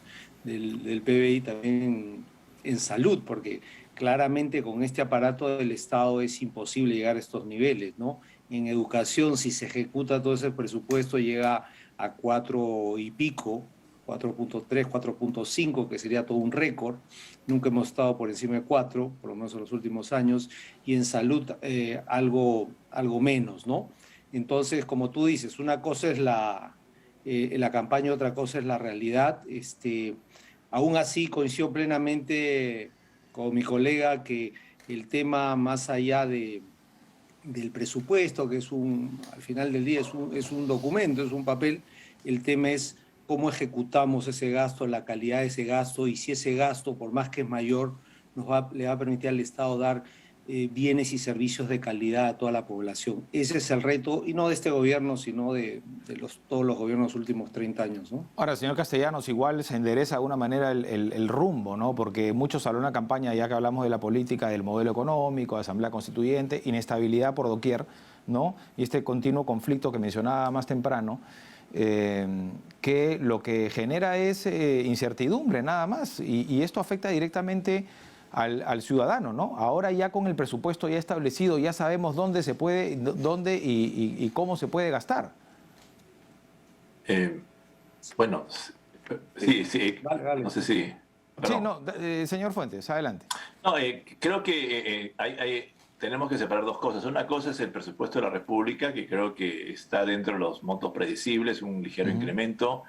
del PBI también en salud, porque claramente con este aparato del Estado es imposible llegar a estos niveles, ¿no? En educación, si se ejecuta todo ese presupuesto, llega a 4 y pico, 4.3, 4.5, que sería todo un récord. Nunca hemos estado por encima de 4, por lo menos en los últimos años, y en salud algo menos, ¿no? Entonces, como tú dices, una cosa es la campaña, otra cosa es la realidad. Aún así, coincido plenamente con mi colega que el tema, más allá del presupuesto, que es al final del día es un documento, es un papel, el tema es cómo ejecutamos ese gasto, la calidad de ese gasto, y si ese gasto, por más que es mayor, le va a permitir al Estado dar bienes y servicios de calidad a toda la población. Ese es el reto, y no de este gobierno, sino de todos los gobiernos de los últimos 30 años, ¿no? Ahora, señor Castellanos, igual se endereza de alguna manera el rumbo, ¿no? Porque muchos hablan de una campaña, ya que hablamos de la política, del modelo económico, de Asamblea Constituyente, inestabilidad por doquier, ¿no? Y este continuo conflicto que mencionaba más temprano, que lo que genera es incertidumbre nada más, y esto afecta directamente al ciudadano, ¿no? Ahora ya con el presupuesto ya establecido, ya sabemos dónde se puede, dónde y cómo se puede gastar. Bueno, sí, Vale. no sé si... Perdón. Sí, señor Fuentes, adelante. No, creo que tenemos que separar dos cosas. Una cosa es el presupuesto de la República, que creo que está dentro de los montos predecibles, un ligero incremento.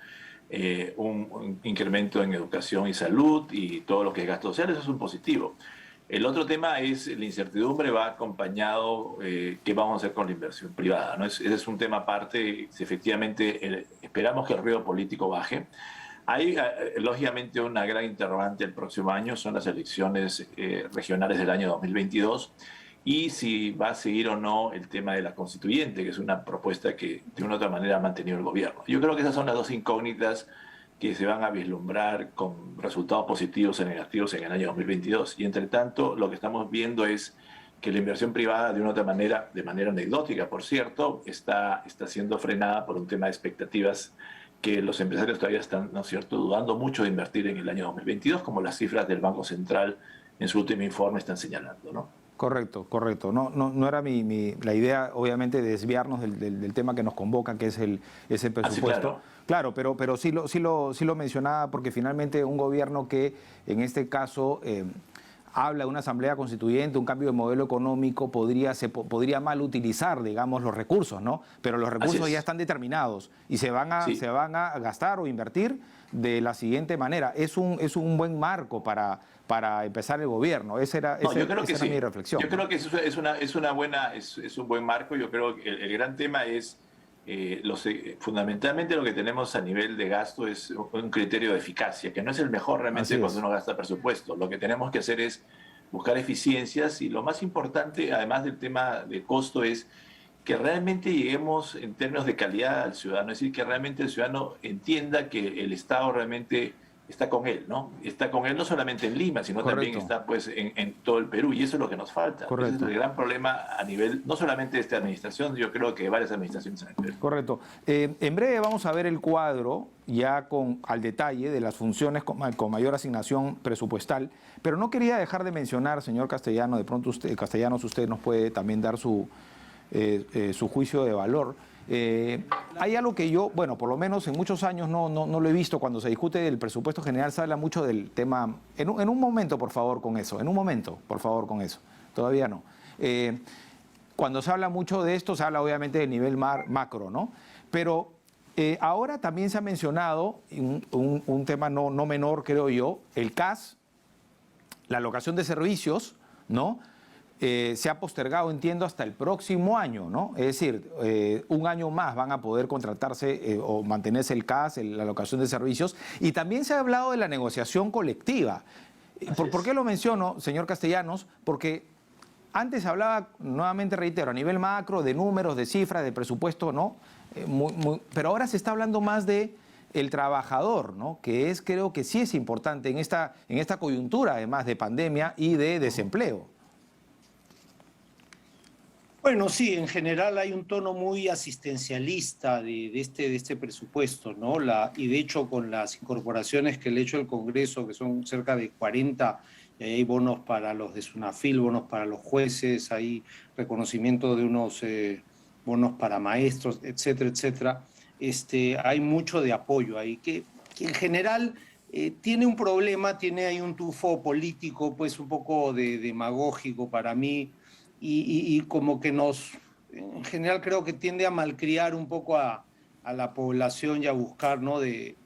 Un incremento en educación y salud y todo lo que es gasto social, eso es un positivo. El otro tema es la incertidumbre, va acompañado qué vamos a hacer con la inversión privada, ¿no? Ese es un tema aparte. Si efectivamente esperamos que el ruido político baje. Hay, lógicamente, una gran interrogante el próximo año, son las elecciones regionales del año 2022, y si va a seguir o no el tema de la constituyente, que es una propuesta que de una u otra manera ha mantenido el gobierno. Yo creo que esas son las dos incógnitas que se van a vislumbrar con resultados positivos o negativos en el año 2022. Y entre tanto, lo que estamos viendo es que la inversión privada, de una u otra manera, de manera anecdótica, por cierto, está siendo frenada por un tema de expectativas que los empresarios todavía están, ¿no es cierto?, dudando mucho de invertir en el año 2022, como las cifras del Banco Central en su último informe están señalando, ¿no? Correcto, correcto. No era la idea, obviamente, de desviarnos del tema que nos convoca, que es ese presupuesto. Claro, pero sí lo mencionaba, porque finalmente un gobierno que en este caso habla de una asamblea constituyente, un cambio de modelo económico, podría mal utilizar, digamos, los recursos, ¿no? Pero los recursos ya están determinados y se van a gastar o invertir de la siguiente manera. Es un buen marco para empezar el gobierno. Esa era mi reflexión. Yo creo que es un buen marco. Yo creo que el gran tema es fundamentalmente lo que tenemos a nivel de gasto es un criterio de eficacia, que no es el mejor realmente cuando uno gasta presupuesto. Lo que tenemos que hacer es buscar eficiencias, y lo más importante, además del tema de costo, es que realmente lleguemos en términos de calidad al ciudadano, es decir, que realmente el ciudadano entienda que el Estado realmente está con él, ¿no? Está con él no solamente en Lima, sino también está pues en todo el Perú, y eso es lo que nos falta. Ese es el gran problema a nivel, no solamente de esta administración, yo creo que de varias administraciones en el Perú. Correcto. En breve vamos a ver el cuadro ya al detalle de las funciones con mayor asignación presupuestal, pero no quería dejar de mencionar, señor Castellano, de pronto Castellanos, usted nos puede también dar su juicio de valor. Hay algo que yo, bueno, por lo menos en muchos años no lo he visto. Cuando se discute del presupuesto general se habla mucho del tema. En un momento, por favor, con eso. Todavía no. Cuando se habla mucho de esto, se habla obviamente del nivel macro, ¿no? Pero ahora también se ha mencionado un tema no menor, creo yo, el CAS, la alocación de servicios, ¿no? Se ha postergado, entiendo, hasta el próximo año, ¿no? Es decir, un año más van a poder contratarse o mantenerse el CAS, la alocación de servicios. Y también se ha hablado de la negociación colectiva. ¿Por qué lo menciono, señor Castellanos? Porque antes se hablaba, nuevamente reitero, a nivel macro, de números, de cifras, de presupuesto, ¿no? Pero ahora se está hablando más de el trabajador, ¿no? Que creo que sí es importante en esta coyuntura, además de pandemia y de desempleo. Bueno, sí, en general hay un tono muy asistencialista de este presupuesto, ¿no? Y de hecho, con las incorporaciones que le ha hecho el Congreso, que son cerca de 40, y hay bonos para los de SUNAFIL, bonos para los jueces, hay reconocimiento de unos bonos para maestros, etcétera, etcétera. Hay mucho de apoyo ahí, que en general tiene un problema, tiene ahí un tufo político, pues un poco demagógico para mí, y como que en general creo que tiende a malcriar un poco a la población y a buscar, ¿no?, de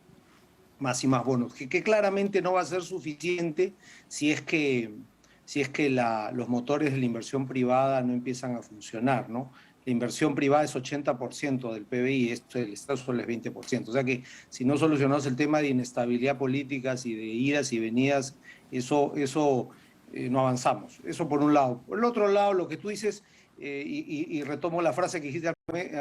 más y más bonos, que claramente no va a ser suficiente si es que los motores de la inversión privada no empiezan a funcionar, ¿no? La inversión privada es 80% del PBI, el Estado solo es 20%. O sea que si no solucionamos el tema de inestabilidad política y de idas y venidas, eso no avanzamos. Eso por un lado. Por el otro lado, lo que tú dices, y retomo la frase que dijiste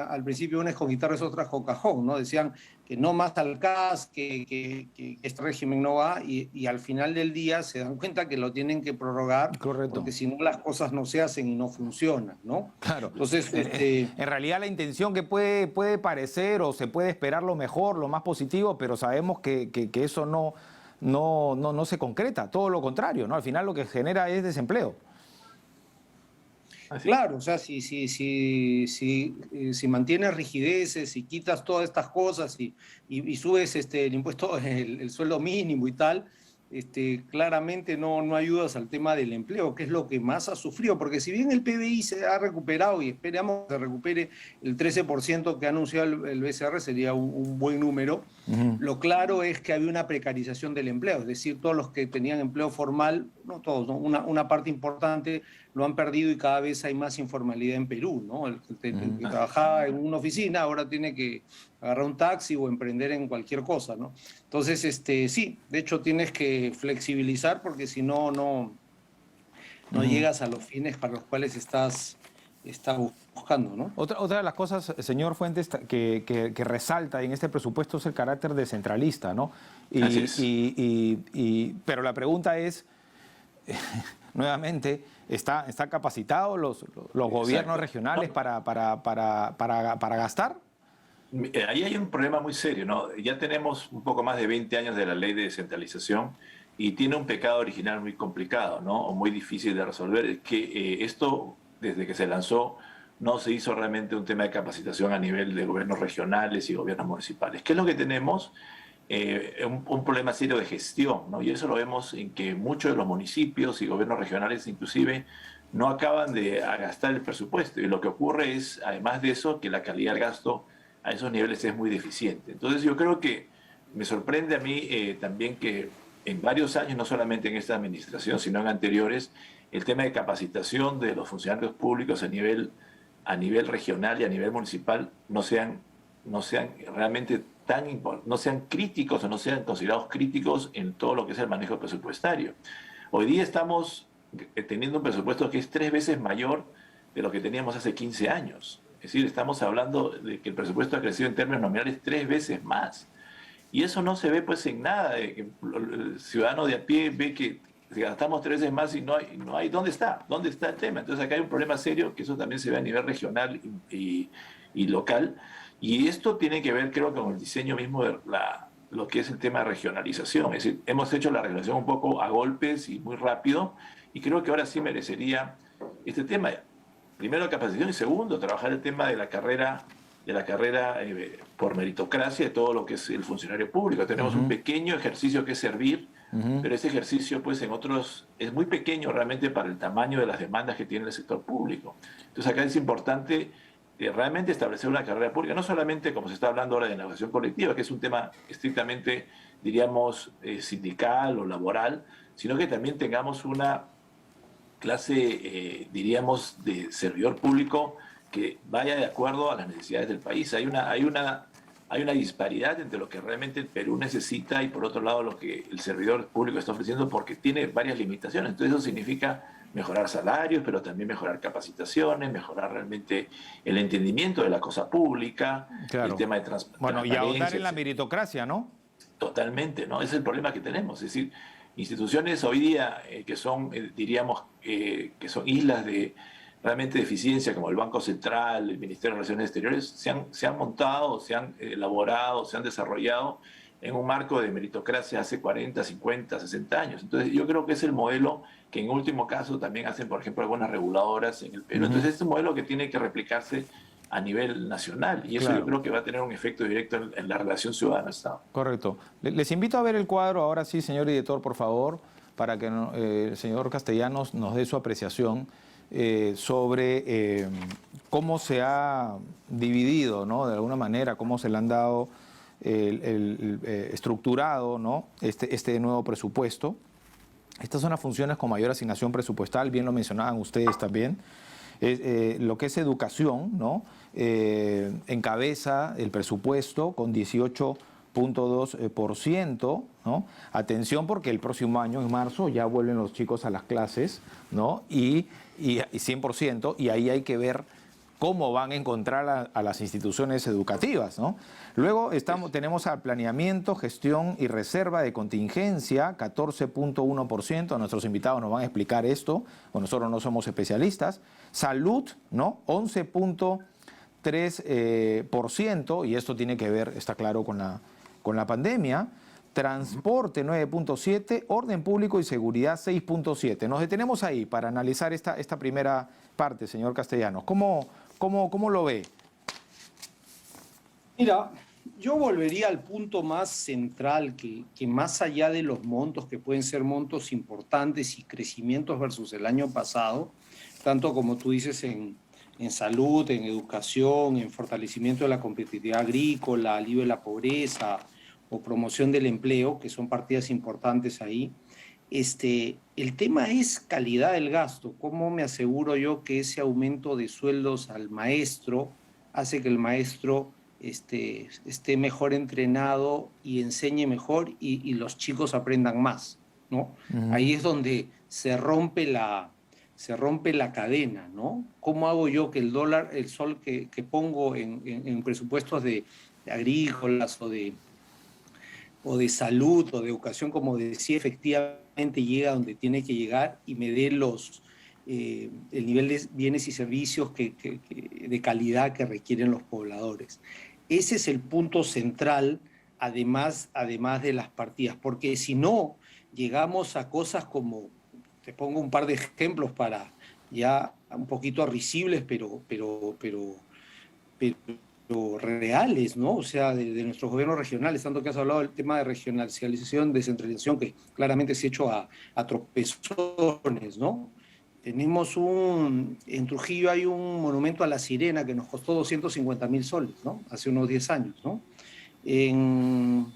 al principio, unas con guitarras, otras con cajón, ¿no? Decían que no más al CAS, que este régimen no va, y al final del día se dan cuenta que lo tienen que prorrogar. Correcto. Porque si no las cosas no se hacen y no funcionan, ¿no? Claro. Entonces, en realidad la intención que puede parecer o se puede esperar lo mejor, lo más positivo, pero sabemos que eso no se concreta, todo lo contrario, ¿no? Al final lo que genera es desempleo. Claro, o sea, si mantienes rigideces, si quitas todas estas cosas y subes el impuesto, el sueldo mínimo y tal, claramente no ayudas al tema del empleo, que es lo que más ha sufrido, porque si bien el PBI se ha recuperado y esperamos que se recupere el 13% que ha anunciado el BCR, sería un buen número, lo claro es que había una precarización del empleo, es decir, todos los que tenían empleo formal, no todos, ¿no? Una parte importante lo han perdido y cada vez hay más informalidad en Perú, ¿no? El que trabajaba en una oficina ahora tiene que agarrar un taxi o emprender en cualquier cosa, ¿no? Entonces, sí, de hecho tienes que flexibilizar porque si no llegas a los fines para los cuales estás buscando, ¿no? Otra de las cosas, señor Fuentes, que resalta en este presupuesto es el carácter descentralista, ¿no? Pero la pregunta es, nuevamente, ¿está capacitados los gobiernos regionales para gastar? Ahí hay un problema muy serio, ¿no? Ya tenemos un poco más de 20 años de la ley de descentralización y tiene un pecado original muy complicado, ¿no? O muy difícil de resolver. Es que esto, desde que se lanzó, no se hizo realmente un tema de capacitación a nivel de gobiernos regionales y gobiernos municipales. ¿Qué es lo que tenemos? Un problema serio de gestión, ¿no? Y eso lo vemos en que muchos de los municipios y gobiernos regionales inclusive no acaban de gastar el presupuesto. Y lo que ocurre es, además de eso, que la calidad del gasto a esos niveles es muy deficiente. Entonces yo creo que me sorprende a mí también que en varios años, no solamente en esta administración, sino en anteriores, el tema de capacitación de los funcionarios públicos a nivel regional y a nivel municipal no sean realmente no sean críticos o no sean considerados críticos en todo lo que es el manejo presupuestario. Hoy día estamos teniendo un presupuesto que es 3 veces mayor de lo que teníamos hace 15 años. Es decir, estamos hablando de que el presupuesto ha crecido en términos nominales 3 veces más. Y eso no se ve pues en nada. El ciudadano de a pie ve que gastamos 3 veces más y no hay ¿dónde está el tema? Entonces acá hay un problema serio, que eso también se ve a nivel regional y local. Y esto tiene que ver, creo, con el diseño mismo de lo que es el tema de regionalización. Es decir, hemos hecho la regionalización un poco a golpes y muy rápido, y creo que ahora sí merecería este tema. Primero, capacitación, y segundo, trabajar el tema de la carrera por meritocracia de todo lo que es el funcionario público. Tenemos un pequeño ejercicio que es servir, pero ese ejercicio pues en otros es muy pequeño realmente para el tamaño de las demandas que tiene el sector público. Entonces acá es importante realmente establecer una carrera pública, no solamente como se está hablando ahora de negociación colectiva, que es un tema estrictamente, diríamos, sindical o laboral, sino que también tengamos una clase, diríamos, de servidor público que vaya de acuerdo a las necesidades del país. Hay una disparidad entre lo que realmente el Perú necesita y por otro lado lo que el servidor público está ofreciendo, porque tiene varias limitaciones. Entonces eso significa mejorar salarios, pero también mejorar capacitaciones, mejorar realmente el entendimiento de la cosa pública, el tema de transparencia. Bueno, y ahondar en la meritocracia, ¿no? Totalmente, ¿no? Ese es el problema que tenemos. Es decir, instituciones hoy día que son, diríamos, que son islas de realmente de eficiencia, como el Banco Central, el Ministerio de Relaciones Exteriores, se han montado, se han elaborado, se han desarrollado en un marco de meritocracia hace 40, 50, 60 años. Entonces yo creo que es el modelo que en último caso también hacen, por ejemplo, algunas reguladoras en el Perú. Entonces es un modelo que tiene que replicarse a nivel nacional y eso yo creo que va a tener un efecto directo en la relación ciudadano-Estado. Correcto. Les invito a ver el cuadro ahora sí, señor editor, por favor, para que el señor Castellanos nos dé su apreciación sobre cómo se ha dividido, ¿no? De alguna manera, cómo se le han dado estructurado, ¿no? este nuevo presupuesto. Estas son las funciones con mayor asignación presupuestal, bien lo mencionaban ustedes también. Lo que es educación, ¿no? Encabeza el presupuesto con 18.2%, ¿no? Atención, porque el próximo año, en marzo, ya vuelven los chicos a las clases, ¿no? Y 100%, y ahí hay que ver cómo van a encontrar a las instituciones educativas, ¿no? Luego tenemos al planeamiento, gestión y reserva de contingencia, 14.1%. Nuestros invitados nos van a explicar esto, o nosotros no somos especialistas. Salud, ¿no? 11.3%, y esto tiene que ver, está claro, con la pandemia. Transporte 9.7%, orden público y seguridad 6.7%. Nos detenemos ahí para analizar esta primera parte, señor Castellanos. ¿Cómo lo ve? Mira, Yo volvería al punto más central, que más allá de los montos, que pueden ser montos importantes y crecimientos versus el año pasado, tanto como tú dices en salud, en educación, en fortalecimiento de la competitividad agrícola, alivio de la pobreza o promoción del empleo, que son partidas importantes ahí. El tema es calidad del gasto. ¿Cómo me aseguro yo que ese aumento de sueldos al maestro hace que el maestro esté mejor entrenado y enseñe mejor y los chicos aprendan más, ¿no? Ahí es donde se rompe la cadena, ¿no? ¿Cómo hago yo que el sol que pongo en presupuestos de agrícolas o de salud o de educación, como decía, efectivamente llega donde tiene que llegar y me dé el nivel de bienes y servicios de calidad que requieren los pobladores? Ese es el punto central, además de las partidas, porque si no, llegamos a cosas como, te pongo un par de ejemplos para ya un poquito risibles, pero reales, ¿no? O sea, de nuestros gobiernos regionales, tanto que has hablado del tema de regionalización, descentralización, que claramente se ha hecho a tropezones, ¿no? Tenemos en Trujillo hay un monumento a la sirena que nos costó 250.000 soles, ¿no? Hace unos 10 años, ¿no? En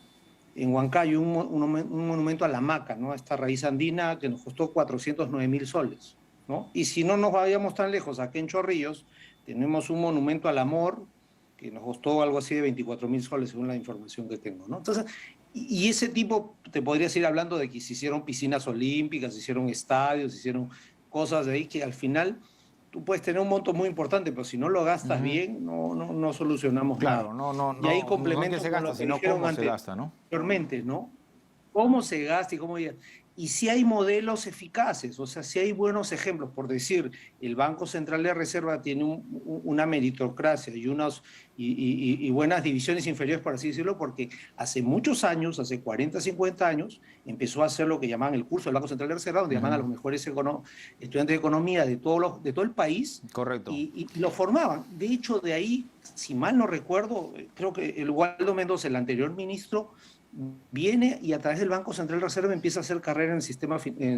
Huancayo un monumento a la maca, ¿no? A esta raíz andina que nos costó 409.000 soles, ¿no? Y si no nos vayamos tan lejos, aquí en Chorrillos tenemos un monumento al amor que nos costó algo así de 24.000 soles, según la información que tengo, ¿no? Entonces, y ese tipo, te podría seguir hablando de que se hicieron piscinas olímpicas, se hicieron estadios, se hicieron cosas de ahí que al final tú puedes tener un monto muy importante, pero si no lo gastas bien, no solucionamos nada. Claro, Y ahí complemento no es que se gasta, sino cómo se gasta, ¿no? Anteriormente, ¿no? Cómo se gasta y cómo... Y si hay modelos eficaces, o sea, si hay buenos ejemplos, por decir, el Banco Central de Reserva tiene una meritocracia y buenas divisiones inferiores, por así decirlo, porque hace muchos años, hace 40, 50 años, empezó a hacer lo que llamaban el curso del Banco Central de Reserva, donde llaman a los mejores estudiantes de economía de todo el país. Correcto. Y lo formaban. De hecho, de ahí, si mal no recuerdo, creo que el Waldo Mendoza, el anterior ministro, viene y a través del Banco Central de Reserva empieza a hacer carrera en el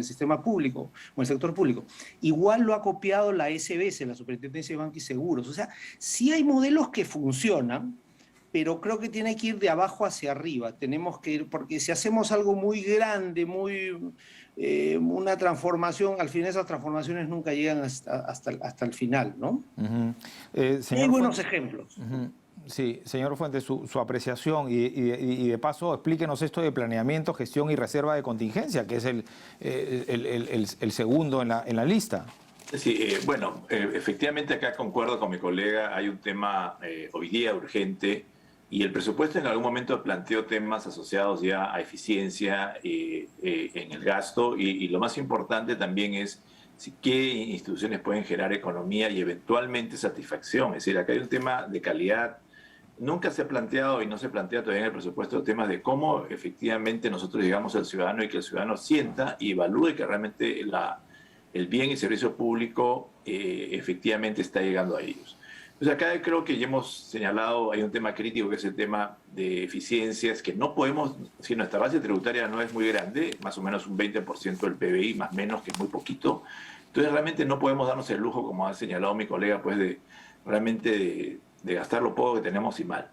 sistema público o en el sector público. Igual lo ha copiado la SBS, la Superintendencia de Bancos y Seguros. O sea, sí hay modelos que funcionan, pero creo que tiene que ir de abajo hacia arriba. Tenemos que ir, porque si hacemos algo muy grande, una transformación, al final esas transformaciones nunca llegan hasta el final, ¿no? Hay buenos ejemplos. Sí, señor Fuentes, su apreciación y de paso explíquenos esto de planeamiento, gestión y reserva de contingencia, que es el segundo en la lista. Sí, bueno, efectivamente acá concuerdo con mi colega, hay un tema hoy día urgente y el presupuesto en algún momento planteó temas asociados ya a eficiencia en el gasto y lo más importante también es qué instituciones pueden generar economía y eventualmente satisfacción. Es decir, acá hay un tema de calidad. Nunca se ha planteado y no se plantea todavía en el presupuesto temas de cómo efectivamente nosotros llegamos al ciudadano y que el ciudadano sienta y evalúe que realmente el bien y servicio público efectivamente está llegando a ellos. Entonces acá creo que ya hemos señalado, hay un tema crítico que es el tema de eficiencias, que no podemos, si nuestra base tributaria no es muy grande, más o menos un 20% del PBI, más o menos, que es muy poquito, entonces realmente no podemos darnos el lujo, como ha señalado mi colega, pues de gastar lo poco que tenemos y mal.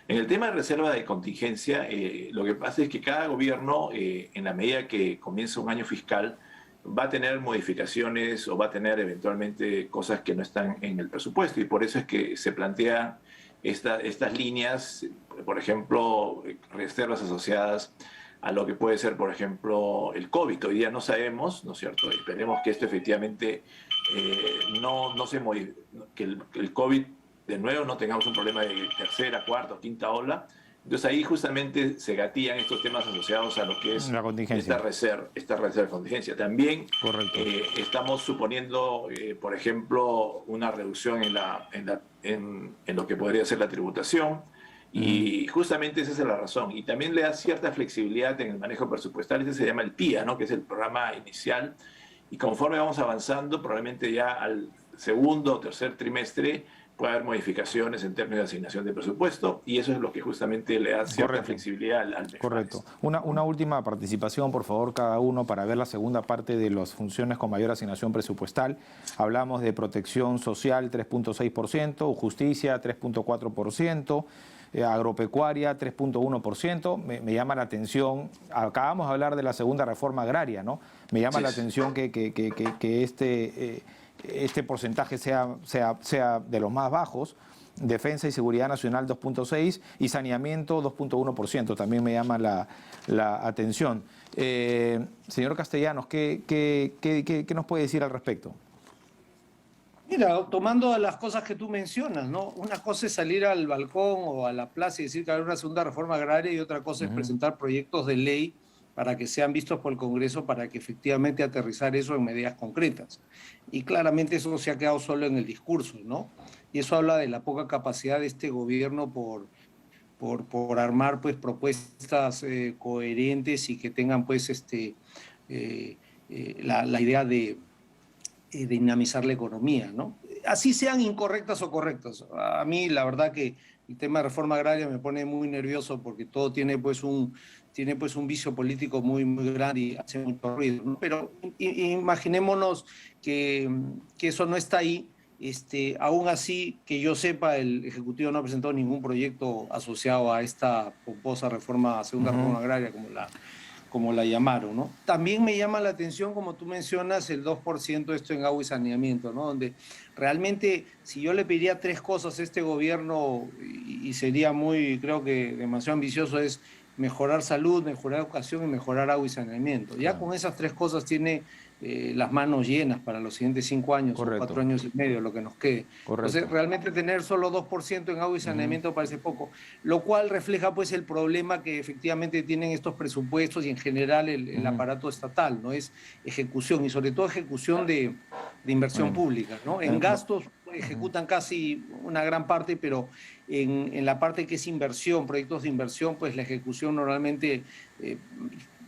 En el tema de reserva de contingencia, lo que pasa es que cada gobierno, en la medida que comienza un año fiscal, va a tener modificaciones o va a tener eventualmente cosas que no están en el presupuesto y por eso es que se plantean estas líneas, por ejemplo, reservas asociadas a lo que puede ser, por ejemplo, el COVID. Hoy día no sabemos, ¿no es cierto? Esperemos que esto efectivamente no se modifique, que el COVID de nuevo no tengamos un problema de tercera, cuarta o quinta ola. Entonces ahí justamente se gatillan estos temas asociados a lo que es esta reserva de contingencia. También estamos suponiendo, por ejemplo, una reducción en lo que podría ser la tributación y justamente esa es la razón. Y también le da cierta flexibilidad en el manejo presupuestal. Este se llama el PIA, ¿no? Que es el programa inicial. Y conforme vamos avanzando, probablemente ya al segundo o tercer trimestre puede haber modificaciones en términos de asignación de presupuesto, y eso es lo que justamente le da cierta Correcto. flexibilidad al MEFAES. Correcto. Una última participación, por favor, cada uno, para ver la segunda parte de las funciones con mayor asignación presupuestal. Hablamos de protección social, 3.6%, justicia, 3.4%, agropecuaria, 3.1%. Me llama la atención, acabamos de hablar de la segunda reforma agraria, ¿no? Me llama la atención que este porcentaje sea de los más bajos. Defensa y Seguridad Nacional 2.6% y saneamiento 2.1%. También me llama la atención. Señor Castellanos, ¿qué nos puede decir al respecto? Mira, tomando las cosas que tú mencionas, ¿no? Una cosa es salir al balcón o a la plaza y decir que hay una segunda reforma agraria, y otra cosa es presentar proyectos de ley para que sean vistos por el Congreso, para que efectivamente aterrizar eso en medidas concretas. Y claramente eso se ha quedado solo en el discurso, ¿no? Y eso habla de la poca capacidad de este gobierno por armar, pues, propuestas coherentes y que tengan, pues, la idea de dinamizar la economía, ¿no? Así sean incorrectas o correctas. A mí, la verdad que el tema de reforma agraria me pone muy nervioso, porque todo tiene pues un vicio político muy, muy grande y hace mucho ruido, ¿no? Pero imaginémonos que eso no está ahí. Aún así, que yo sepa, el Ejecutivo no ha presentado ningún proyecto asociado a esta pomposa segunda reforma agraria, como la llamaron, ¿no? También me llama la atención, como tú mencionas, el 2% esto en agua y saneamiento, ¿no? Donde realmente, si yo le pediría 3 cosas a este gobierno, y sería creo que demasiado ambicioso, es mejorar salud, mejorar educación y mejorar agua y saneamiento. Ya con esas 3 cosas tiene las manos llenas para los siguientes 5 años, o 4 años y medio, lo que nos quede. Entonces, realmente tener solo 2% en agua y saneamiento parece poco, lo cual refleja pues el problema que efectivamente tienen estos presupuestos y en general el aparato estatal, ¿no? Es ejecución, y sobre todo ejecución de inversión pública, ¿no? En gastos ejecutan casi una gran parte, pero en la parte que es inversión, proyectos de inversión, pues la ejecución normalmente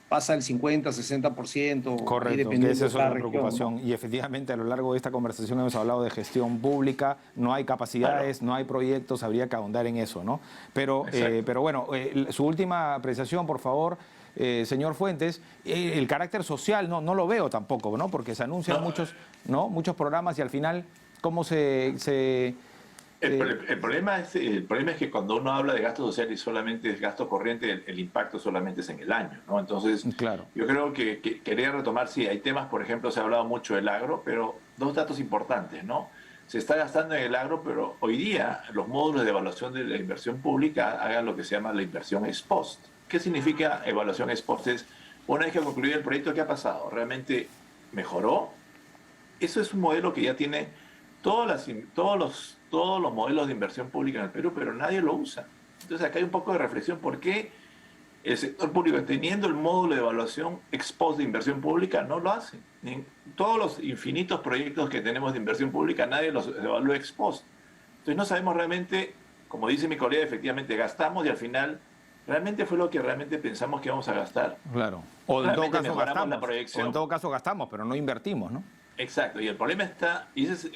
pasa el 50, 60%. Correcto, que esa es otra preocupación. ¿No? Y efectivamente, a lo largo de esta conversación hemos hablado de gestión pública, no hay capacidades, no hay proyectos, habría que ahondar en eso, ¿no? Pero bueno, su última apreciación, por favor, señor Fuentes. El carácter social no lo veo tampoco, ¿no? Porque se anuncian muchos programas y al final, ¿cómo El problema es que cuando uno habla de gasto social y solamente es gasto corriente, el impacto solamente es en el año, ¿no? Entonces, yo creo que quería retomar, sí, hay temas, por ejemplo, se ha hablado mucho del agro, pero 2 datos importantes, ¿no? Se está gastando en el agro, pero hoy día los módulos de evaluación de la inversión pública hagan lo que se llama la inversión ex post. ¿Qué significa evaluación ex post? Es, una vez que ha concluido el proyecto, ¿qué ha pasado? ¿Realmente mejoró? Eso es un modelo que ya tiene todos los modelos de inversión pública en el Perú, pero nadie lo usa. Entonces acá hay un poco de reflexión. ¿Por qué el sector público, teniendo el módulo de evaluación ex post de inversión pública, no lo hace? En todos los infinitos proyectos que tenemos de inversión pública, nadie los evalúa ex post. Entonces no sabemos realmente, como dice mi colega, efectivamente gastamos y al final realmente fue lo que realmente pensamos que íbamos a gastar. Claro. O en todo caso gastamos, pero no invertimos, ¿no? Exacto. Y el problema está,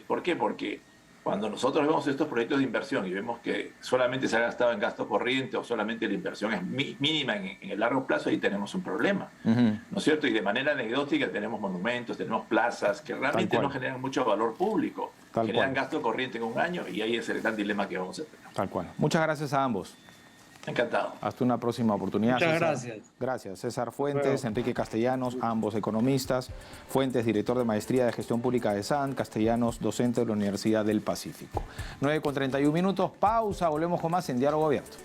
¿por qué? Porque cuando nosotros vemos estos proyectos de inversión y vemos que solamente se ha gastado en gasto corriente o solamente la inversión es mínima en el largo plazo, ahí tenemos un problema, ¿no es cierto? Y de manera anecdótica tenemos monumentos, tenemos plazas que realmente no generan mucho valor público, generan gasto corriente en un año, y ahí es el gran dilema que vamos a tener. Tal cual. Muchas gracias a ambos. Encantado. Hasta una próxima oportunidad. Muchas César. gracias. Gracias. César Fuentes, Enrique Castellanos, ambos economistas. Fuentes, director de Maestría de Gestión Pública de SAN. Castellanos, docente de la Universidad del Pacífico. 9:31, pausa. Volvemos con más en Diálogo Abierto.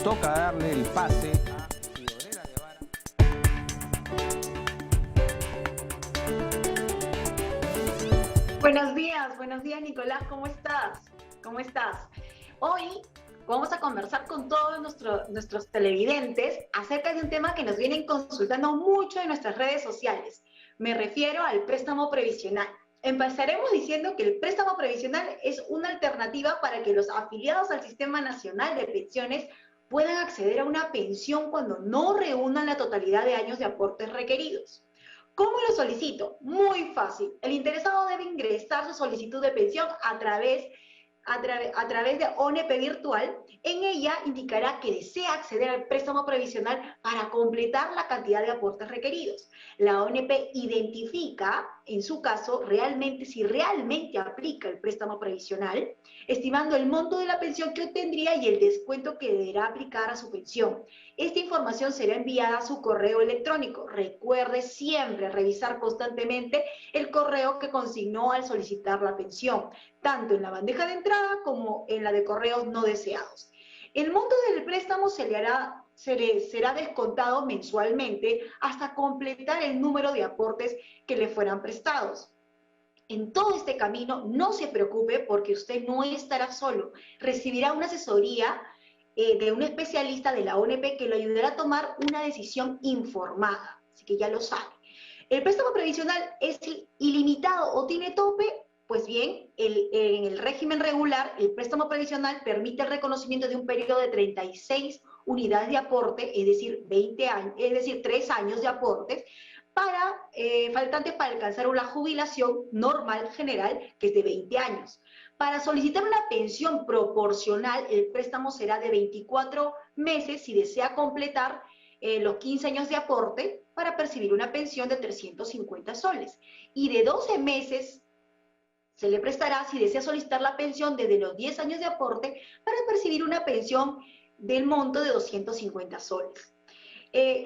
Toca darle el pase a Fiorella Guevara. Buenos días Nicolás, ¿cómo estás? Hoy vamos a conversar con todos nuestros televidentes acerca de un tema que nos vienen consultando mucho en nuestras redes sociales. Me refiero al préstamo previsional. Empezaremos diciendo que el préstamo previsional es una alternativa para que los afiliados al Sistema Nacional de Pensiones puedan acceder a una pensión cuando no reúnan la totalidad de años de aportes requeridos. ¿Cómo lo solicito? Muy fácil. El interesado debe ingresar su solicitud de pensión a través de ONP virtual. En ella indicará que desea acceder al préstamo previsional para completar la cantidad de aportes requeridos. La ONP identifica, en su caso, si realmente aplica el préstamo previsional, estimando el monto de la pensión que obtendría y el descuento que deberá aplicar a su pensión. Esta información será enviada a su correo electrónico. Recuerde siempre revisar constantemente el correo que consignó al solicitar la pensión, tanto en la bandeja de entrada como en la de correos no deseados. El monto del préstamo será descontado mensualmente hasta completar el número de aportes que le fueran prestados. En todo este camino, no se preocupe porque usted no estará solo. Recibirá una asesoría de un especialista de la ONP que lo ayudará a tomar una decisión informada. Así que ya lo sabe. ¿El préstamo previsional es ilimitado o tiene tope? Pues bien, en el régimen regular, el préstamo previsional permite el reconocimiento de un periodo de 36 unidades de aporte, es decir, 3 años de aportes, faltantes para alcanzar una jubilación normal general, que es de 20 años. Para solicitar una pensión proporcional, el préstamo será de 24 meses si desea completar los 15 años de aporte para percibir una pensión de 350 soles. Y de 12 meses se le prestará si desea solicitar la pensión desde los 10 años de aporte para percibir una pensión del monto de 250 soles.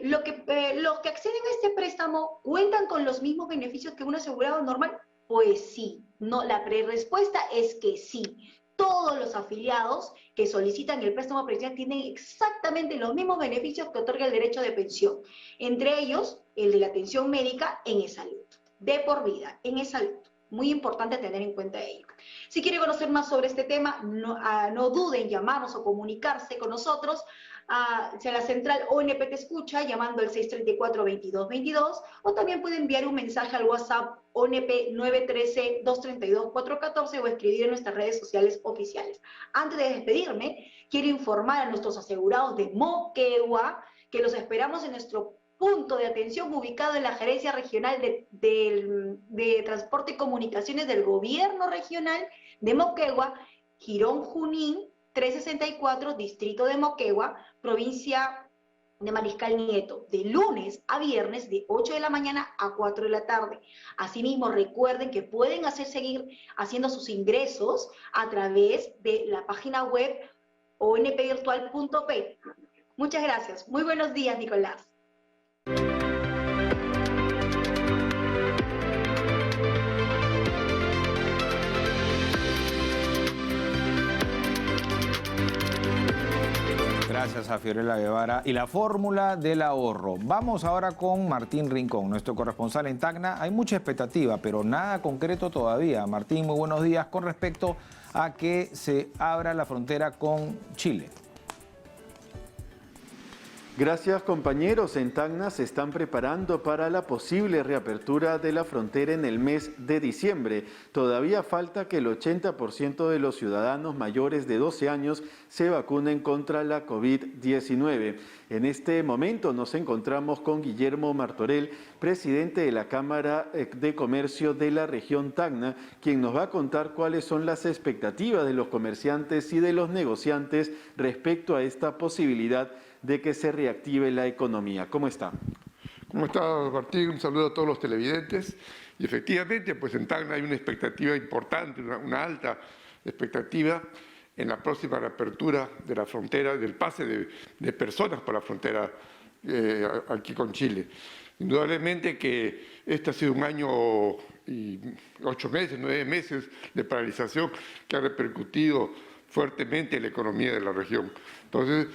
Los que acceden a este préstamo cuentan con los mismos beneficios que un asegurado normal. Pues sí, no, la respuesta es que sí. Todos los afiliados que solicitan el préstamo previsional tienen exactamente los mismos beneficios que otorga el derecho de pensión, entre ellos el de la atención médica en e-salud, de por vida, en e-salud. Muy importante tener en cuenta ello. Si quiere conocer más sobre este tema, no duden en llamarnos o comunicarse con nosotros hacia la central ONP Te Escucha, llamando al 634-2222, o también puede enviar un mensaje al WhatsApp ONP 913-232-414 o escribir en nuestras redes sociales oficiales. Antes de despedirme, quiero informar a nuestros asegurados de Moquegua que los esperamos en nuestro punto de atención ubicado en la Gerencia Regional de Transporte y Comunicaciones del Gobierno Regional de Moquegua, Girón Junín 364, Distrito de Moquegua, Provincia de Mariscal Nieto, de lunes a viernes de 8 de la mañana a 4 de la tarde. Asimismo, recuerden que pueden seguir haciendo sus ingresos a través de la página web onpvirtual.p. Muchas gracias. Muy buenos días, Nicolás. Gracias a Fiorella Guevara. Y la fórmula del ahorro. Vamos ahora con Martín Rincón, nuestro corresponsal en Tacna. Hay mucha expectativa, pero nada concreto todavía. Martín, muy buenos días con respecto a que se abra la frontera con Chile. Gracias, compañeros. En Tacna se están preparando para la posible reapertura de la frontera en el mes de diciembre. Todavía falta que el 80% de los ciudadanos mayores de 12 años se vacunen contra la COVID-19. En este momento nos encontramos con Guillermo Martorell, presidente de la Cámara de Comercio de la región Tacna, quien nos va a contar cuáles son las expectativas de los comerciantes y de los negociantes respecto a esta posibilidad de que se reactive la economía. ¿Cómo está? ¿Cómo está, Martín? Un saludo a todos los televidentes. Y efectivamente, pues en Tacna hay una expectativa importante, una alta expectativa en la próxima reapertura de la frontera, del pase de personas por la frontera aquí con Chile. Indudablemente que este ha sido un año y 8 meses, 9 meses de paralización que ha repercutido fuertemente en la economía de la región. Entonces,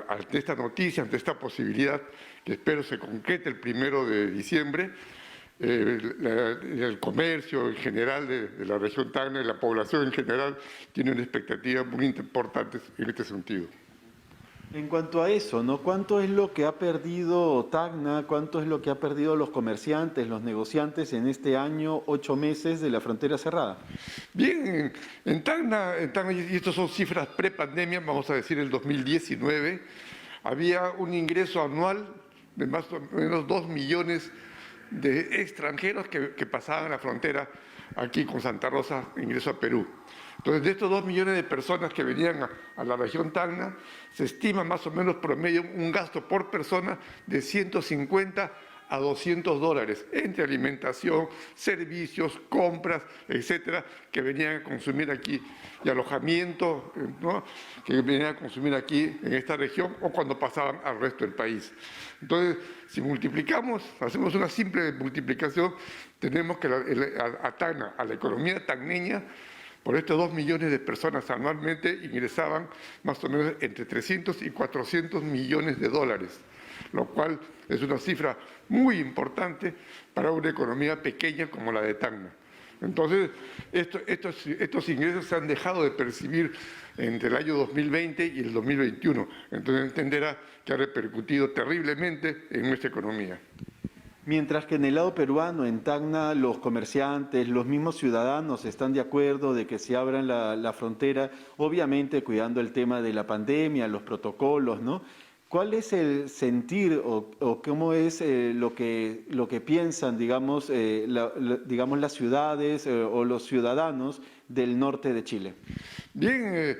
ante esta noticia, ante esta posibilidad, que espero se concrete el 1 de diciembre, el comercio en general de la región Tacna y la población en general tiene una expectativa muy importante en este sentido. En cuanto a eso, ¿no? ¿Cuánto es lo que ha perdido Tacna? ¿Cuánto es lo que ha perdido los comerciantes, los negociantes en este año, 8 meses de la frontera cerrada? Bien, en Tacna, y estas son cifras pre-pandemia, vamos a decir el 2019, había un ingreso anual de más o menos 2 millones de extranjeros que pasaban la frontera aquí con Santa Rosa, ingreso a Perú. Entonces, de estos 2 millones de personas que venían a la región Tacna, se estima más o menos promedio un gasto por persona de 150 a $200 entre alimentación, servicios, compras, etcétera, que venían a consumir aquí, y alojamiento, ¿no?, que venían a consumir aquí en esta región o cuando pasaban al resto del país. Entonces, si multiplicamos, hacemos una simple multiplicación, tenemos que a Tacna, a la economía tacneña, por estos 2 millones de personas anualmente ingresaban más o menos entre 300 y 400 millones de dólares, lo cual es una cifra muy importante para una economía pequeña como la de Tacna. Entonces, estos ingresos se han dejado de percibir entre el año 2020 y el 2021. Entonces entenderá que ha repercutido terriblemente en nuestra economía. Mientras que en el lado peruano, en Tacna, los comerciantes, los mismos ciudadanos están de acuerdo de que se abran la frontera, obviamente cuidando el tema de la pandemia, los protocolos, ¿no? ¿Cuál es el sentir o cómo es lo que piensan, digamos, digamos las ciudades o los ciudadanos del norte de Chile? Bien,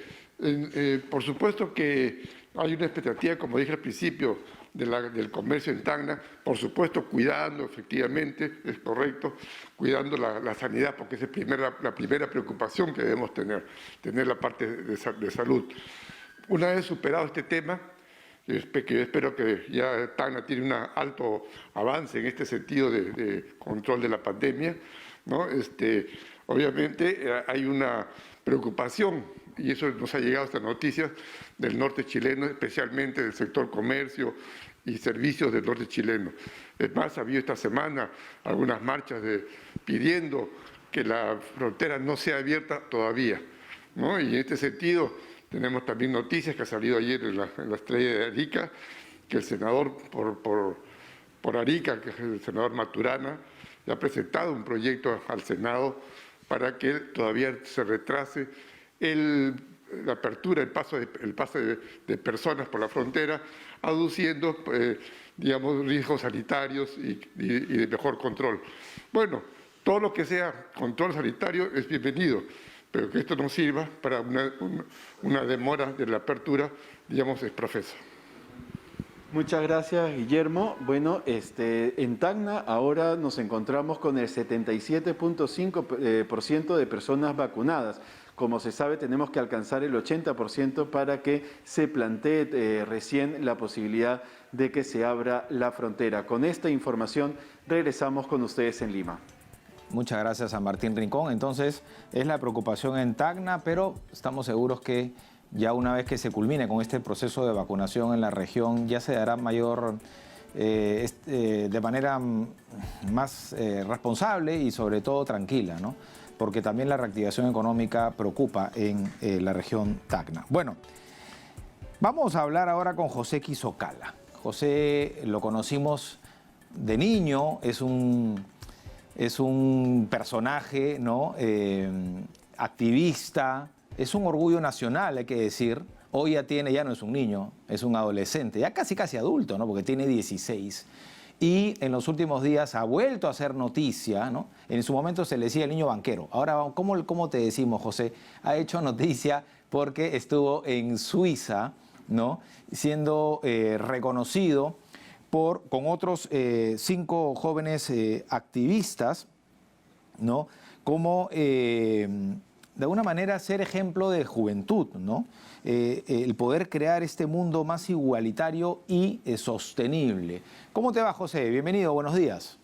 por supuesto que hay una expectativa, como dije al principio, del comercio en Tacna, por supuesto cuidando, efectivamente, es correcto, cuidando la sanidad, porque esa es la primera preocupación que debemos tener la parte de salud. Una vez superado este tema, yo espero que ya Tacna tiene un alto avance en este sentido de control de la pandemia, ¿no? Obviamente hay una preocupación, y eso nos ha llegado hasta noticias del norte chileno, especialmente del sector comercio y servicios del norte chileno. Es más, ha habido esta semana algunas marchas pidiendo que la frontera no sea abierta todavía, ¿no? Y en este sentido tenemos también noticias que ha salido ayer en la Estrella de Arica, que el senador por Arica, que es el senador Maturana, ya ha presentado un proyecto al Senado para que todavía se retrase la apertura, el paso de personas por la frontera, aduciendo, digamos, riesgos sanitarios y de mejor control. Bueno, todo lo que sea control sanitario es bienvenido, pero que esto no sirva para una demora de la apertura, digamos, es profeso. Muchas gracias, Guillermo. Bueno, en Tacna ahora nos encontramos con el 77.5% de personas vacunadas. Como se sabe, tenemos que alcanzar el 80% para que se plantee recién la posibilidad de que se abra la frontera. Con esta información regresamos con ustedes en Lima. Muchas gracias a Martín Rincón. Entonces, es la preocupación en Tacna, pero estamos seguros que ya una vez que se culmine con este proceso de vacunación en la región, ya se dará de manera más responsable y sobre todo tranquila, ¿no? Porque también la reactivación económica preocupa en la región Tacna. Bueno, vamos a hablar ahora con José Quisocala. José lo conocimos de niño, es un personaje, ¿no? Activista, es un orgullo nacional, hay que decir. Hoy ya no es un niño, es un adolescente, ya casi adulto, ¿no? Porque tiene 16. Y en los últimos días ha vuelto a hacer noticia, ¿no? En su momento se le decía el niño banquero. Ahora, ¿cómo te decimos, José? Ha hecho noticia porque estuvo en Suiza, ¿no? Siendo reconocido con otros 5 jóvenes activistas, ¿no? Como de alguna manera ser ejemplo de juventud, ¿no? El poder crear este mundo más igualitario y sostenible. ¿Cómo te va, José? Bienvenido, buenos días.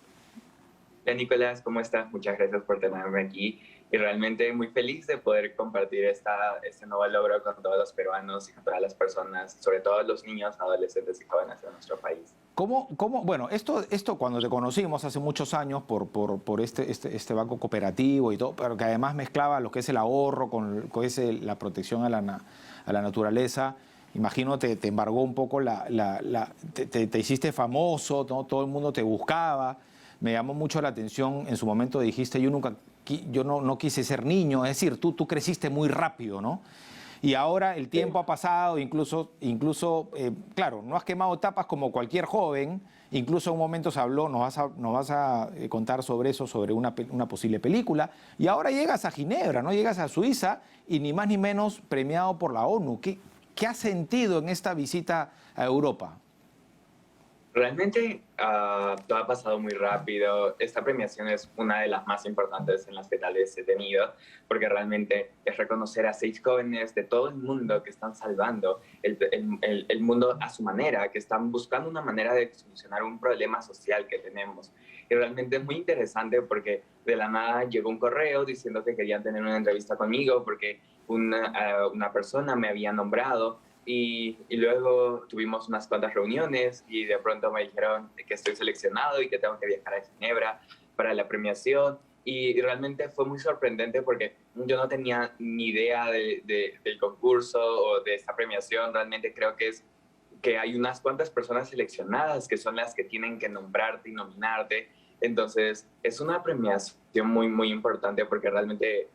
Hola Nicolás, ¿cómo estás? Muchas gracias por tenerme aquí y realmente muy feliz de poder compartir este nuevo logro con todos los peruanos y con todas las personas, sobre todo los niños, adolescentes y jóvenes de nuestro país. Bueno, esto cuando te conocimos hace muchos años por este banco cooperativo y todo, pero que además mezclaba lo que es el ahorro con la protección a la naturaleza, imagino te embargó un poco, te hiciste famoso, ¿no? Todo el mundo te buscaba. Me llamó mucho la atención, en su momento dijiste, yo no quise ser niño, es decir, tú creciste muy rápido, ¿no? Y ahora el tiempo ha pasado, incluso claro, no has quemado etapas como cualquier joven, incluso en un momento se habló, nos vas a contar sobre eso, sobre una posible película, y ahora llegas a Ginebra, ¿no? Llegas a Suiza y ni más ni menos premiado por la ONU. ¿Qué has sentido en esta visita a Europa? Realmente todo ha pasado muy rápido. Esta premiación es una de las más importantes en las que tal vez he tenido, porque realmente es reconocer a 6 jóvenes de todo el mundo que están salvando el mundo a su manera, que están buscando una manera de solucionar un problema social que tenemos. Y realmente es muy interesante porque de la nada llegó un correo diciendo que querían tener una entrevista conmigo porque una persona me había nombrado. Y luego tuvimos unas cuantas reuniones y de pronto me dijeron que estoy seleccionado y que tengo que viajar a Ginebra para la premiación. Y realmente fue muy sorprendente porque yo no tenía ni idea del concurso o de esta premiación. Realmente creo que hay unas cuantas personas seleccionadas que son las que tienen que nombrarte y nominarte. Entonces es una premiación muy, muy importante porque realmente...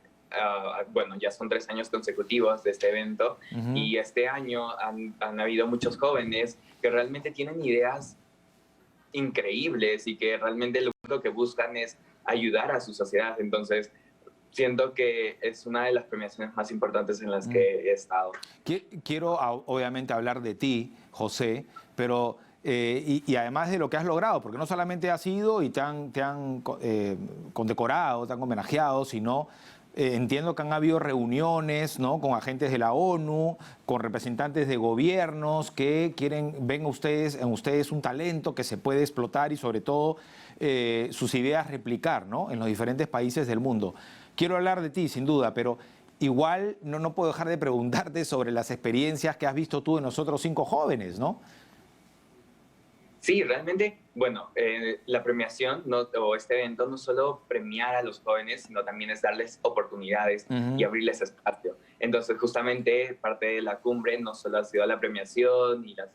bueno, ya son 3 años consecutivos de este evento y este año han habido muchos jóvenes que realmente tienen ideas increíbles y que realmente lo único que buscan es ayudar a su sociedad. Entonces, siento que es una de las premiaciones más importantes en las que he estado. Quiero obviamente hablar de ti, José, pero... y además de lo que has logrado, porque no solamente has ido y te han condecorado, te han homenajeado, sino... entiendo que han habido reuniones, ¿no?, con agentes de la ONU, con representantes de gobiernos que ven en ustedes un talento que se puede explotar y sobre todo sus ideas replicar, ¿no?, en los diferentes países del mundo. Quiero hablar de ti, sin duda, pero igual no puedo dejar de preguntarte sobre las experiencias que has visto tú en los otros 5 jóvenes, ¿no? Sí, realmente, bueno, la premiación o este evento no solo premiar a los jóvenes, sino también es darles oportunidades y abrirles espacio. Entonces, justamente parte de la cumbre no solo ha sido la premiación y las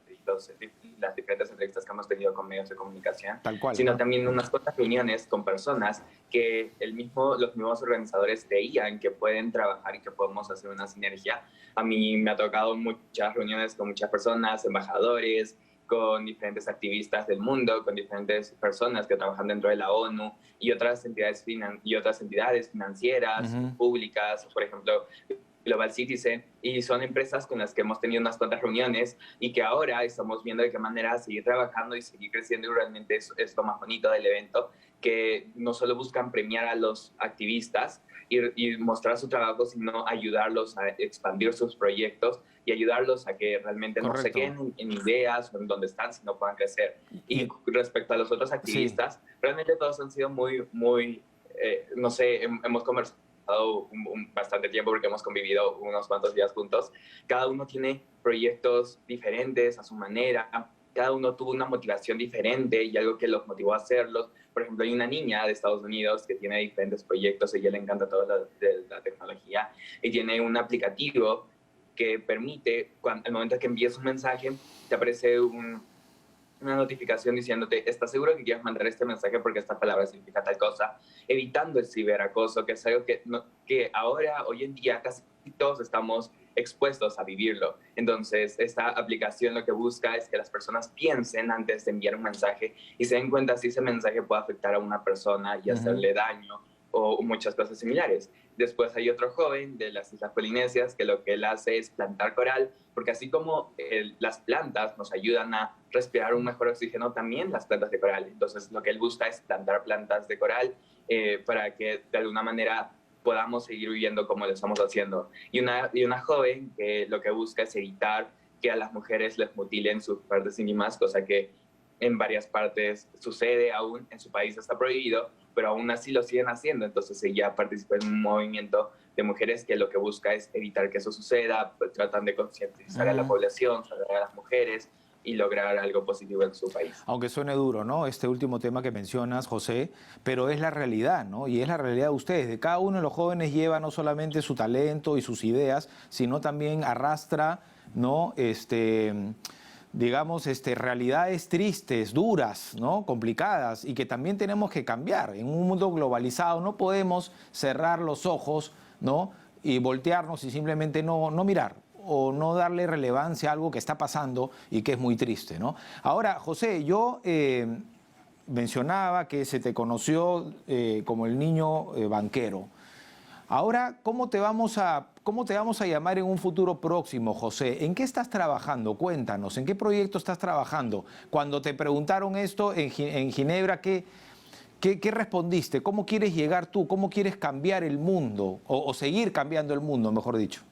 diferentes entrevistas que hemos tenido con medios de comunicación, sino también unas cuantas reuniones con personas que los mismos organizadores veían que pueden trabajar y que podemos hacer una sinergia. A mí me ha tocado muchas reuniones con muchas personas, embajadores, con diferentes activistas del mundo, con diferentes personas que trabajan dentro de la ONU y otras entidades financieras, públicas, por ejemplo, Global Citizen, y son empresas con las que hemos tenido unas cuantas reuniones y que ahora estamos viendo de qué manera seguir trabajando y seguir creciendo, y realmente es lo más bonito del evento, que no solo buscan premiar a los activistas y mostrar su trabajo, sino ayudarlos a expandir sus proyectos y ayudarlos a que realmente no se queden en ideas o en donde están, sino puedan crecer. Y respecto a los otros activistas, realmente todos han sido muy, no sé, hemos conversado bastante tiempo porque hemos convivido unos cuantos días juntos. Cada uno tiene proyectos diferentes a su manera, cada uno tuvo una motivación diferente y algo que los motivó a hacerlos. Por ejemplo, hay una niña de Estados Unidos que tiene diferentes proyectos, a ella le encanta toda la tecnología y tiene un aplicativo que permite, al momento que envíes un mensaje, te aparece una notificación diciéndote, ¿estás seguro que quieres mandar este mensaje porque esta palabra significa tal cosa? Evitando el ciberacoso, que es algo que ahora, hoy en día, casi todos estamos expuestos a vivirlo. Entonces, esta aplicación lo que busca es que las personas piensen antes de enviar un mensaje y se den cuenta si ese mensaje puede afectar a una persona y hacerle daño o muchas cosas similares. Después hay otro joven de las Islas Polinesias que lo que él hace es plantar coral, porque así como las plantas nos ayudan a respirar un mejor oxígeno, también las plantas de coral. Entonces lo que él busca es plantar plantas de coral para que de alguna manera podamos seguir viviendo como lo estamos haciendo. Y una joven que lo que busca es evitar que a las mujeres les mutilen sus partes íntimas, cosa que en varias partes sucede aún, en su país está prohibido, pero aún así lo siguen haciendo. Entonces ella participa en un movimiento de mujeres que lo que busca es evitar que eso suceda, pues tratan de concientizar a la población, a las mujeres y lograr algo positivo en su país. Aunque suene duro, ¿no? Este último tema que mencionas, José, pero es la realidad, ¿no? Y es la realidad de ustedes. De cada uno de los jóvenes lleva no solamente su talento y sus ideas, sino también arrastra, ¿no? Digamos, realidades tristes, duras, ¿no? Complicadas, y que también tenemos que cambiar. En un mundo globalizado no podemos cerrar los ojos, ¿no? Y voltearnos y simplemente no mirar o no darle relevancia a algo que está pasando y que es muy triste, ¿no? Ahora, José, yo mencionaba que se te conoció como el niño banquero. Ahora, ¿cómo te vamos a llamar en un futuro próximo, José? ¿En qué estás trabajando? Cuéntanos, ¿en qué proyecto estás trabajando? Cuando te preguntaron esto en Ginebra, ¿qué respondiste? ¿Cómo quieres llegar tú? ¿Cómo quieres cambiar el mundo? O seguir cambiando el mundo, mejor dicho.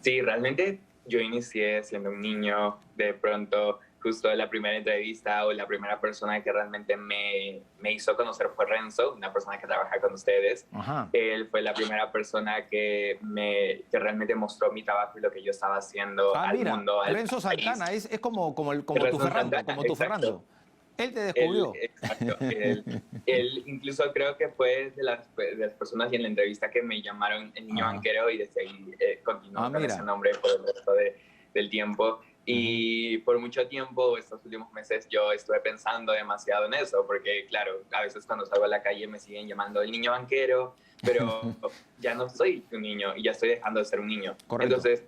Sí, realmente yo inicié siendo un niño, de pronto justo la primera entrevista o la primera persona que realmente me hizo conocer fue Renzo, una persona que trabaja con ustedes. Ajá. Él fue la primera persona que realmente mostró mi trabajo y lo que yo estaba haciendo al mundo. Renzo Santana, es como tu Ferrando. Él te descubrió. Exacto. Él incluso creo que fue de las personas en la entrevista que me llamaron el niño banquero, y desde ahí continuó con ese nombre por el resto del tiempo. Y por mucho tiempo, estos últimos meses, yo estuve pensando demasiado en eso, porque claro, a veces cuando salgo a la calle me siguen llamando el niño banquero, pero ya no soy un niño y ya estoy dejando de ser un niño. Correcto. Entonces,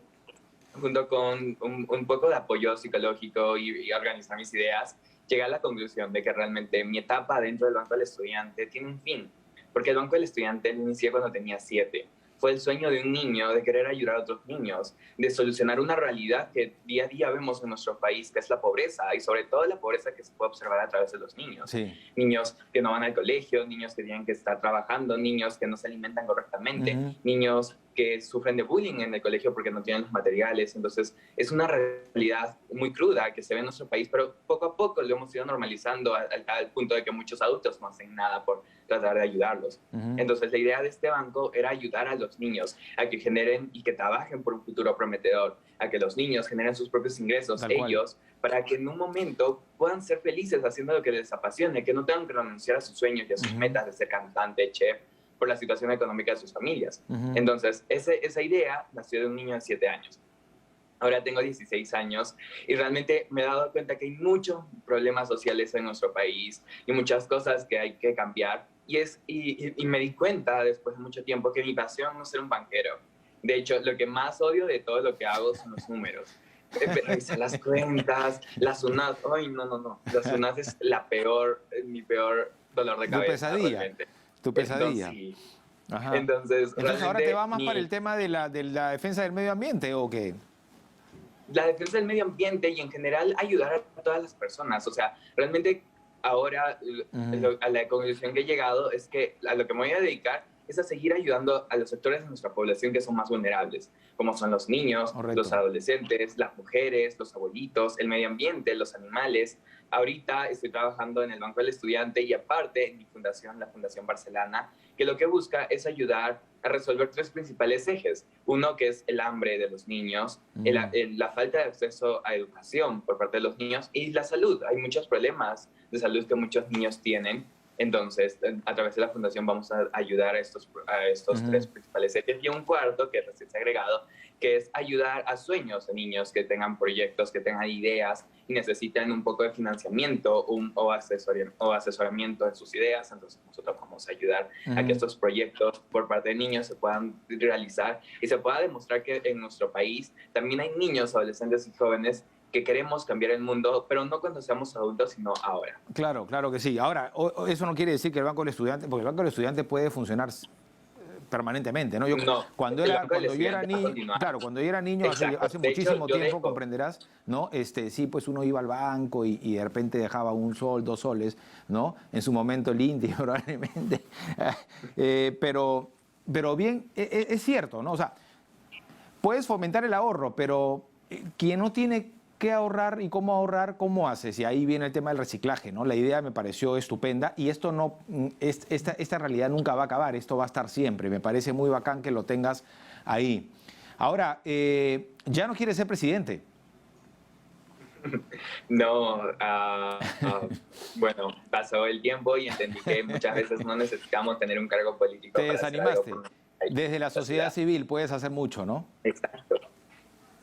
junto con un poco de apoyo psicológico y organizar mis ideas, llegué a la conclusión de que realmente mi etapa dentro del Banco del Estudiante tiene un fin, porque el Banco del Estudiante lo inicié cuando tenía 7. Fue el sueño de un niño de querer ayudar a otros niños, de solucionar una realidad que día a día vemos en nuestro país, que es la pobreza, y sobre todo la pobreza que se puede observar a través de los niños. Sí. Niños que no van al colegio, niños que tienen que estar trabajando, niños que no se alimentan correctamente, niños que sufren de bullying en el colegio porque no tienen los materiales. Entonces, es una realidad muy cruda que se ve en nuestro país, pero poco a poco lo hemos ido normalizando al punto de que muchos adultos no hacen nada por tratar de ayudarlos. Entonces, la idea de este banco era ayudar a los niños a que generen y que trabajen por un futuro prometedor, a que los niños generen sus propios ingresos, ellos, para que en un momento puedan ser felices haciendo lo que les apasione, que no tengan que renunciar a sus sueños y a sus metas de ser cantante, chef, por la situación económica de sus familias. Entonces, esa idea nació de un niño de 7 años. Ahora tengo 16 años y realmente me he dado cuenta que hay muchos problemas sociales en nuestro país y muchas cosas que hay que cambiar. Y me di cuenta después de mucho tiempo que mi pasión no es ser un banquero. De hecho, lo que más odio de todo lo que hago son los números. Revisar las cuentas, las UNAS. Ay, no. Las UNAS es mi peor dolor de cabeza. Tu pesadilla. Ajá. Entonces ahora te va más para el tema de la defensa del medio ambiente, ¿o qué? La defensa del medio ambiente y en general ayudar a todas las personas. O sea, realmente ahora a la conclusión que he llegado es que a lo que me voy a dedicar es a seguir ayudando a los sectores de nuestra población que son más vulnerables, como son los niños, los adolescentes, las mujeres, los abuelitos, el medio ambiente, los animales. Ahorita estoy trabajando en el Banco del Estudiante y aparte en mi fundación, la Fundación Barcelana, que lo que busca es ayudar a resolver 3 principales ejes. Uno que es el hambre de los niños, la falta de acceso a educación por parte de los niños y la salud. Hay muchos problemas de salud que muchos niños tienen. Entonces, a través de la fundación vamos a ayudar a estos 3 principales ejes. Y un cuarto, que es recién agregado, que es ayudar a sueños de niños que tengan proyectos, que tengan ideas y necesitan un poco de financiamiento o asesoramiento de sus ideas. Entonces, nosotros vamos a ayudar a que estos proyectos por parte de niños se puedan realizar y se pueda demostrar que en nuestro país también hay niños, adolescentes y jóvenes que queremos cambiar el mundo, pero no cuando seamos adultos, sino ahora. Claro, claro que sí. Ahora, eso no quiere decir que el Banco del Estudiante, porque el Banco del Estudiante puede funcionar permanentemente, ¿no? Cuando yo era niño, hace muchísimo tiempo, comprenderás, ¿no? Sí, pues uno iba al banco y de repente dejaba 1 sol, 2 soles, ¿no? En su momento el INTI probablemente. Pero bien, es cierto, ¿no? O sea, puedes fomentar el ahorro, pero quien no tiene ¿qué ahorrar y cómo ahorrar? ¿Cómo haces? Y ahí viene el tema del reciclaje, ¿no? La idea me pareció estupenda y esto no, esta realidad nunca va a acabar, esto va a estar siempre. Me parece muy bacán que lo tengas ahí. Ahora, ya no quieres ser presidente. No, bueno, pasó el tiempo y entendí que muchas veces no necesitamos tener un cargo político. Te desanimaste. Desde la sociedad civil puedes hacer mucho, ¿no? Exacto.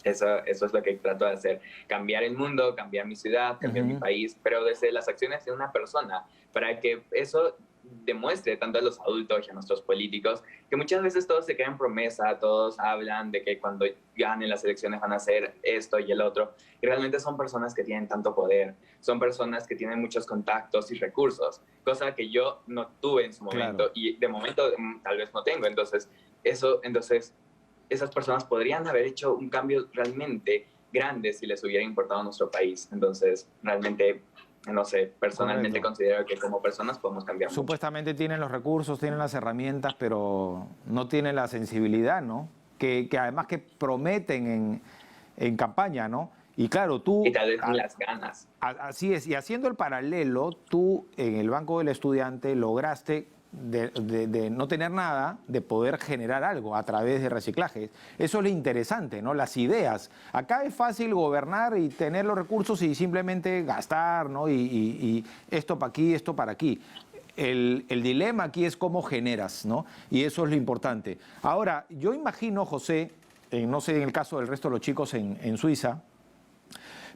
Eso es lo que trato de hacer. Cambiar el mundo, cambiar mi ciudad, cambiar mi país, pero desde las acciones de una persona, para que eso demuestre tanto a los adultos y a nuestros políticos que muchas veces todos se quedan en promesa, todos hablan de que cuando ganen las elecciones van a hacer esto y el otro, y realmente son personas que tienen tanto poder, son personas que tienen muchos contactos y recursos, cosa que yo no tuve en su momento, y de momento tal vez no tengo. Entonces esas personas podrían haber hecho un cambio realmente grande si les hubiera importado nuestro país. Entonces, realmente, no sé, personalmente considero que como personas podemos cambiar mucho. Supuestamente tienen los recursos, tienen las herramientas, pero no tienen la sensibilidad, ¿no? Que además que prometen en campaña, ¿no? Y claro, tú... Y tal vez las ganas. Así es, y haciendo el paralelo, tú en el Banco del Estudiante lograste de no tener nada, de poder generar algo a través de reciclaje. Eso es lo interesante, ¿no? Las ideas. Acá es fácil gobernar y tener los recursos y simplemente gastar, ¿no? Y esto para aquí, esto para aquí. El dilema aquí es cómo generas, ¿no? Y eso es lo importante. Ahora, yo imagino, José, no sé en el caso del resto de los chicos en Suiza,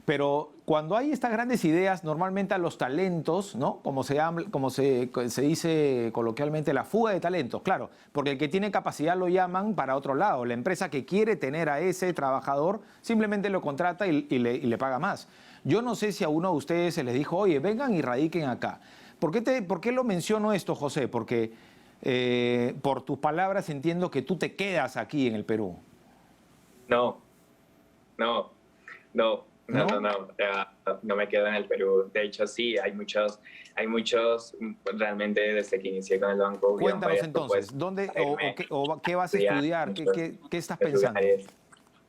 pero cuando hay estas grandes ideas, normalmente a los talentos, ¿no? Como se dice coloquialmente, la fuga de talentos, claro, porque el que tiene capacidad lo llaman para otro lado. La empresa que quiere tener a ese trabajador simplemente lo contrata y le paga más. Yo no sé si a uno de ustedes se les dijo, oye, vengan y radiquen acá. ¿Por qué lo menciono esto, José? Porque por tus palabras entiendo que tú te quedas aquí en el Perú. No me quedo en el Perú. De hecho, sí, hay muchos realmente desde que inicié con el banco. Cuéntanos entonces, ¿dónde qué vas a estudiar? ¿Qué estás pensando?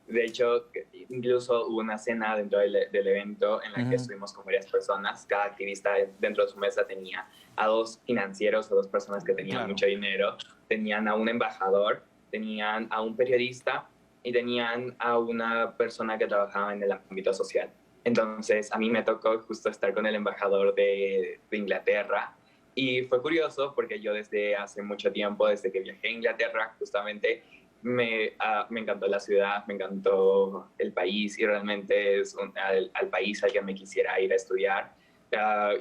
De hecho, incluso hubo una cena dentro del evento en la que estuvimos con varias personas. Cada activista dentro de su mesa tenía a 2 financieros o 2 personas que tenían mucho dinero. Tenían a un embajador, tenían a un periodista y tenían a una persona que trabajaba en el ámbito social. Entonces, a mí me tocó justo estar con el embajador de Inglaterra y fue curioso porque yo desde hace mucho tiempo, desde que viajé a Inglaterra, justamente me encantó la ciudad, me encantó el país y realmente es al país al que me quisiera ir a estudiar.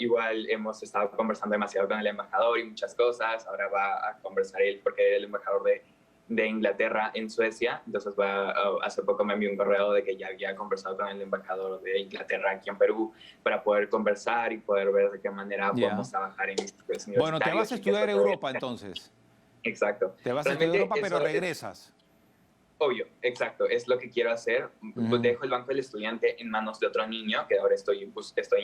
Igual hemos estado conversando demasiado con el embajador y muchas cosas. Ahora va a conversar él porque el embajador de Inglaterra en Suecia, entonces hace poco me envió un correo de que ya había conversado con el embajador de Inglaterra aquí en Perú para poder conversar y poder ver de qué manera podemos trabajar en universitarios. Bueno, te vas a estudiar Europa entonces. Exacto. Te vas a estudiar Europa, pero regresas. Obvio, exacto, es lo que quiero hacer. Dejo el Banco del Estudiante en manos de otro niño, que ahora estoy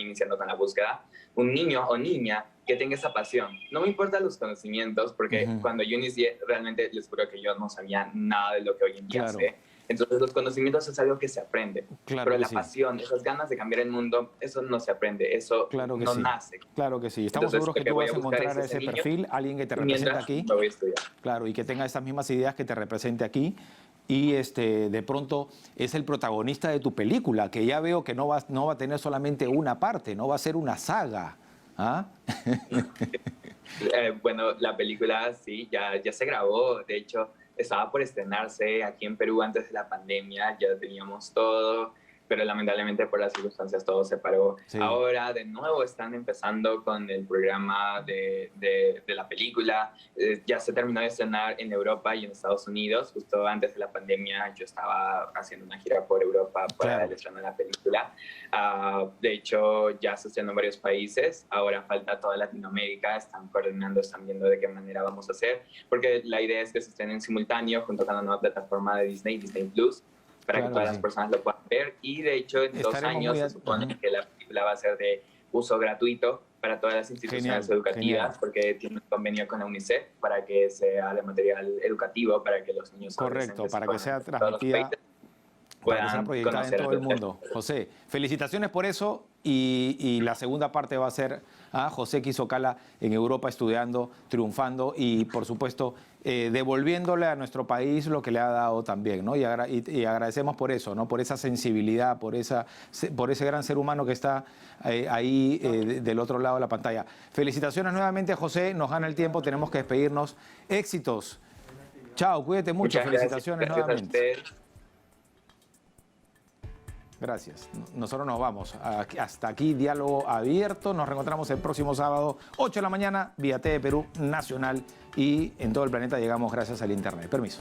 iniciando con la búsqueda. Un niño o niña que tenga esa pasión. No me importan los conocimientos, porque cuando yo inicié, realmente les juro que yo no sabía nada de lo que hoy en día sé. Entonces, los conocimientos es algo que se aprende. Pero la pasión, esas ganas de cambiar el mundo, eso no se aprende, eso no nace. Claro que sí. Estamos seguros que tú vas a encontrar ese perfil, alguien que te represente aquí. Me voy a estudiar. Claro, y que tenga esas mismas ideas que te represente aquí. Y de pronto es el protagonista de tu película, que ya veo que no va a tener solamente una parte, no va a ser una saga. ¿Ah? Bueno, la película sí, ya se grabó. De hecho, estaba por estrenarse aquí en Perú antes de la pandemia, ya teníamos todo, pero lamentablemente por las circunstancias todo se paró. Sí. Ahora de nuevo están empezando con el programa de la película. Ya se terminó de estrenar en Europa y en Estados Unidos. Justo antes de la pandemia yo estaba haciendo una gira por Europa para el estreno de la película. De hecho ya se estrenó en varios países. Ahora falta toda Latinoamérica. Están coordinando, están viendo de qué manera vamos a hacer. Porque la idea es que se estrenen en simultáneo junto con la nueva plataforma de Disney Plus, para que todas las personas lo puedan ver. Y de hecho en 2 años se supone que la película va a ser de uso gratuito para todas las instituciones educativas, porque tiene un convenio con la UNICEF para que sea de material educativo, para que los niños... Correcto, para que sea transmitida... puedan para que sea proyectada en conocer todo el mundo. José, felicitaciones por eso y la segunda parte va a ser a José Quisocala en Europa estudiando, triunfando y por supuesto devolviéndole a nuestro país lo que le ha dado también, ¿no? Y agradecemos por eso, ¿no? Por esa sensibilidad, por ese gran ser humano que está ahí del otro lado de la pantalla. Felicitaciones nuevamente, José, nos gana el tiempo, tenemos que despedirnos. Éxitos. Chao, cuídate mucho, felicitaciones nuevamente. Gracias. Nosotros nos vamos. Hasta aquí, Diálogo Abierto. Nos reencontramos el próximo sábado, 8 de la mañana, vía TV Perú Nacional y en todo el planeta llegamos gracias al Internet. Permiso.